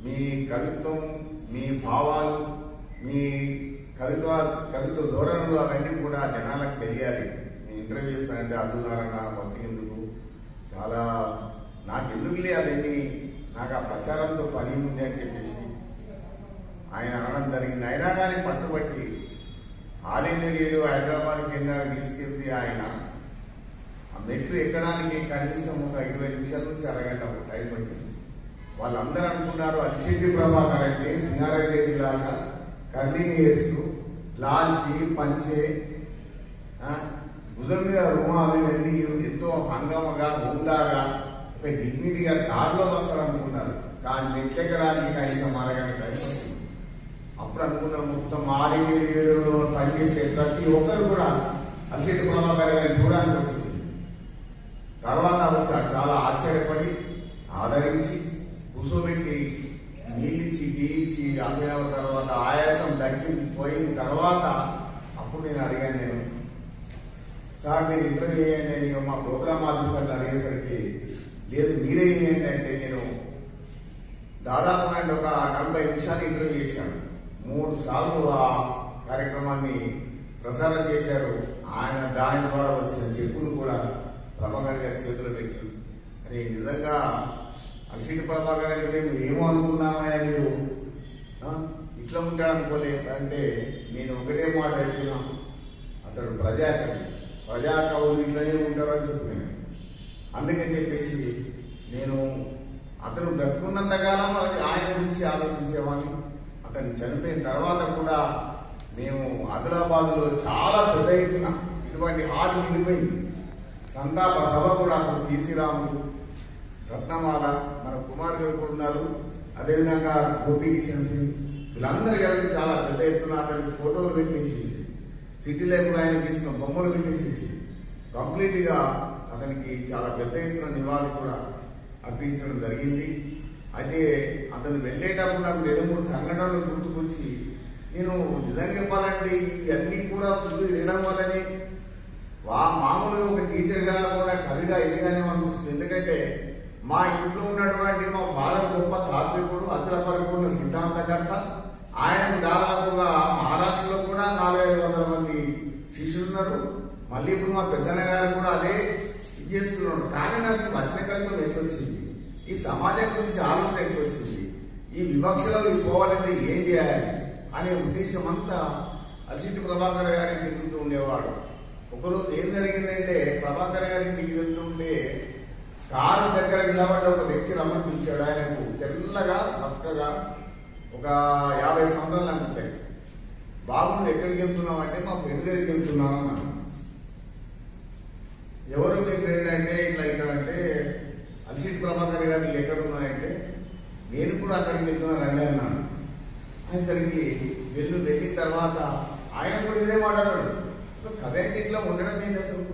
మీ కవిత్వం, మీ భావాలు, మీ కవిత్వ ధోరణులు అవన్నీ కూడా జనాలకు తెలియాలి. నేను ఇంటర్వ్యూ చేస్తానంటే అద్దున్నారన్న మొత్తం ఎందుకు, చాలా నాకెందుకులే అవన్నీ, నాకు ఆ ప్రచారంతో పని ఉంది అని చెప్పేసి ఆయన అనడం జరిగింది. అయినా కానీ పట్టుబట్టి ఆల్ ఇండియా రేడియో హైదరాబాద్ కేంద్రానికి తీసుకెళ్తే ఆయన ఆ మెట్లు ఎక్కడానికి కనీసం ఒక 20 నిమిషాల నుంచి అరగంట టైం పట్టింది. వాళ్ళందరూ అనుకున్నారు అలిశెట్టి ప్రభాకర్ అంటే సింగారెడ్డి లాగా కర్లింగ్ హెయిర్స్, లాల్చి, పంచే, భుజం మీద రుమాలు ఇవన్నీ ఎంతో హంగమగా, హుందాగా, ఒక డిగ్నిటీగా కార్లో వస్తారనుకున్నారు. కానీ మెట్లెక్కడానికి కనీసం అరగంట టైం పట్టింది. అప్పుడు అనుకున్నాం మొత్తం ఆల్ ఇండియా రేడియోలో పనిచేసే ప్రతి ఒక్కరు కూడా అలిశెట్టి ప్రభాకర్ గారిని చూడడానికి వచ్చేసి తర్వాత వచ్చి చాలా ఆశ్చర్యపడి ఆదరించి కూర్చోబెట్టి నీళ్ళిచ్చి గీయించి అమ్మిన తర్వాత ఆయాసం తగ్గిపోయిన తర్వాత అప్పుడు నేను అడిగాను, నేను సార్ మీరు ఇంటర్వ్యూ చేయండి అని మా ప్రోగ్రామ్ ఆఫీసర్ని అడిగేసరికి లేదు మీరే చేయండి అంటే నేను దాదాపు ఒక 40 నిమిషాలు ఇంటర్వ్యూ చేశాను. 3 సార్లు ఆ కార్యక్రమాన్ని ప్రసారం చేశారు. ఆయన దాని ద్వారా వచ్చిన చెక్కులు కూడా ప్రభాకర్ గారి చేతులు పెట్టి, అని నిజంగా అలిశెట్టి ప్రభాకర్ అంటే మేము ఏమో అనుకున్నామా మీరు ఇట్లా ఉంటాడు అనుకోలేదు అంటే నేను ఒకటే మాట చెప్తున్నా, అతడు ప్రజాకవులు ఇట్లనే ఉంటారని చెప్పాను. అందుకని చెప్పేసి నేను అతను బ్రతుకున్నంతకాలం ఆయన గురించి ఆలోచించేవాడిని. అతను చనిపోయిన తర్వాత కూడా మేము ఆదిలాబాద్లో చాలా పెద్ద ఎత్తున ఇటువంటి హాల్ నిండిపోయింది. సంతాప సభ కూడా అప్పుడు టీసీ రాములు, రత్నమాల, మన కుమార్ గారు కూడా ఉన్నారు, అదేవిధంగా గోపీకిషన్ సింగ్, వీళ్ళందరూ కలిసి చాలా పెద్ద ఎత్తున అతనికి ఫోటోలు పెట్టేసేసి, సిటీ లైఫ్లో ఆయన గీసిన బొమ్మలు పెట్టేసేసి కంప్లీట్గా అతనికి చాలా పెద్ద ఎత్తున నివాళులు కూడా అర్పించడం జరిగింది. అయితే అతను వెళ్ళేటప్పుడు నాకు 2-3 సంఘటనలు గుర్తుకొచ్చి నేను నిజంగా చెప్పాలంటే ఇవన్నీ కూడా శుద్ధి తినడం వల్లనే మామూలుగా ఒక టీచర్గా కూడా కవిగా ఎదిగానే అనిపిస్తుంది. ఎందుకంటే మా ఇంట్లో ఉన్నటువంటి మా ఫాదర్ గొప్ప తాత్వికుడు, అచల పరిపూర్ణ సిద్ధాంతకర్త. ఆయనకు దాదాపుగా మహారాష్ట్రలో కూడా 400-500 మంది శిష్యులు ఉన్నారు. మళ్ళీ ఇప్పుడు మా పెద్దన్న గారు కూడా అదే చేస్తున్నాడు. కానీ నాకు వచన కవిత్వం ఎట్లొచ్చింది, ఈ సమాజం గురించి ఆలోచన ఎట్లొచ్చింది, ఈ వివక్షలో పోవాలంటే ఏం చేయాలి అనే ఉద్దేశం అంతా అల్సిట్టి ప్రభాకర్ గారి తిరుగుతూ ఉండేవాడు. ఒకరోజు ఏం జరిగిందంటే ప్రభాకర్ గారి ఇంటికి వెళ్తుంటే కారు దగ్గర నిలబడ్డ ఒక వ్యక్తి రమ్మని పిలిచాడు. ఆయనకు తెల్లగా పక్కగా ఒక 50 సంవత్సరాలు అనిపిస్తాయి. బాబు నువ్వు ఎక్కడికి వెళ్తున్నావు అంటే మా ఫ్రెండ్ దగ్గరికి వెళ్తున్నావు అన్నాను. ఎవరు మీ ఫ్రెండ్ అంటే ఇట్లా ఇక్కడ అంటే అల్సిట్టి ప్రభాకర్ గారు ఎక్కడున్నాయంటే నేను కూడా అక్కడికి వెళ్తున్నాను రండి అన్నాను. అనేసరికి వెళ్ళిన తర్వాత ఆయన కూడా ఇదే మాట్లాడాడు. కవి అంటే ఇట్లా ఉండడం ఏంటి అసలు,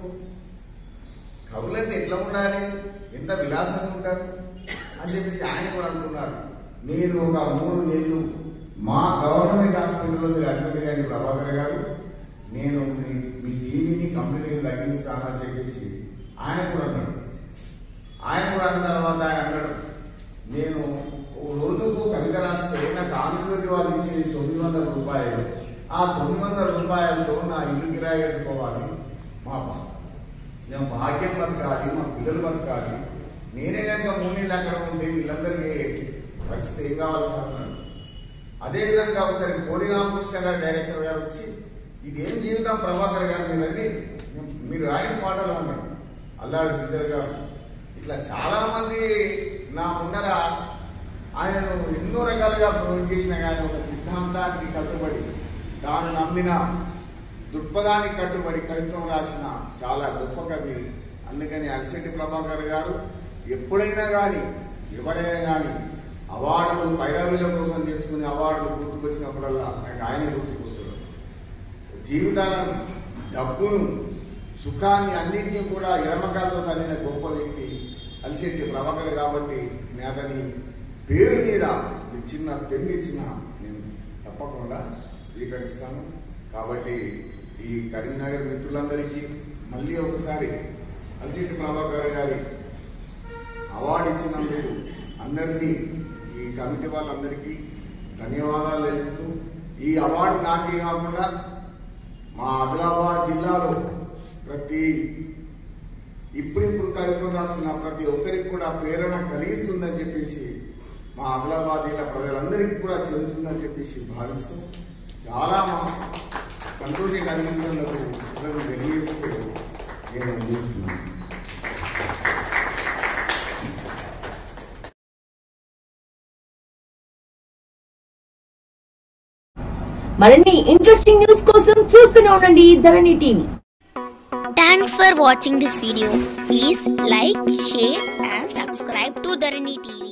కవులంటే ఎట్లా ఉండాలి, ఎంత విలాసంగా ఉంటారు అని చెప్పేసి ఆయన కూడా అనుకున్నారు. మీరు ఒక 3 నెలలు మా గవర్నమెంట్ హాస్పిటల్లో మీరు అడ్మిట్ కానీ ప్రభాకర్ గారు, నేను మీ టీవీని కంప్లీట్గా తగ్గిస్తానని చెప్పేసి ఆయన కూడా అన్నాడు. ఆయన కూడా అన్న తర్వాత ఆయన అన్నాడు, నేను రోజుకు కవిత రాస్తే నాకు ఆంధ్రజ్యోతి వాళ్ళు ఇచ్చేది 900 రూపాయలు. ఆ 900 రూపాయలతో నా ఇల్లు కిరాయి కట్టుకోవాలి, మేము భాగ్యం బతకాలి, మా పిల్లలు బతకాలి. నేనే కనుక 3 నెలలు అక్కడ ఉంటే వీళ్ళందరికీ పరిస్థితి ఏం కావాలి సార్ అన్నాడు. అదేవిధంగా ఒకసారి కోడి రామకృష్ణ గారు డైరెక్టర్ గారు వచ్చి ఇదేం జీవితం ప్రభాకర్ గారు మీరండి, మీరు ఆయన పాటలు అన్నాడు. అల్లాడి శ్రీధర్ గారు ఇట్లా చాలా మంది నా ముందర ఆయనను ఎన్నో రకాలుగా ప్రొవైడ్ చేసిన కానీ ఒక సిద్ధాంతానికి కట్టుబడి తాను నమ్మిన దృక్పథానికి కట్టుబడి కవిత్వం రాసిన చాలా గొప్ప కవి. అందుకని అల్సిట్టి ప్రభాకర్ గారు ఎప్పుడైనా కానీ ఎవరైనా కానీ అవార్డులు పైరవీల కోసం తెచ్చుకునే అవార్డులు గుర్తుకొచ్చినప్పుడల్లా ఆయనే గుర్తుకొస్తాడు. జీవితాలను, డబ్బును, సుఖాన్ని అన్నింటినీ కూడా ఎడమకాలతో తల్లిన గొప్ప వ్యక్తి అల్సిట్టి ప్రభాకర్. కాబట్టి నేను అతని పేరు మీద చిన్న పెన్ను ఇచ్చిన నేను తప్పకుండా స్వీకరిస్తాను. కాబట్టి ఈ కరీంనగర్ మిత్రులందరికీ మళ్ళీ ఒకసారి అల్సిట్టి ప్రభాకర్ గారి అవార్డు ఇచ్చినందుకు అందరినీ, ఈ కమిటీ వాళ్ళందరికీ ధన్యవాదాలు తెలుపుతూ, ఈ అవార్డు నాకే కాకుండా మా ఆదిలాబాద్ జిల్లాలో ఇప్పుడిప్పుడు కవిత్వం రాస్తున్న ప్రతి ఒక్కరికి కూడా ప్రేరణ కలిగిస్తుందని చెప్పేసి, మా ఆదిలాబాద్ జిల్లా ప్రజలందరికీ కూడా చెందుతుందని చెప్పేసి భావిస్తూ చాలా సంతోషం కలిగించినందుకు తెలియజేస్తూ నేను అందిస్తున్నాను. మరిన్ని ఇంట్రెస్టింగ్ న్యూస్ కోసం చూస్తూనే ఉండండి ధరణి TV. Thanks for watching this video. Please like, share and subscribe to Dharani TV.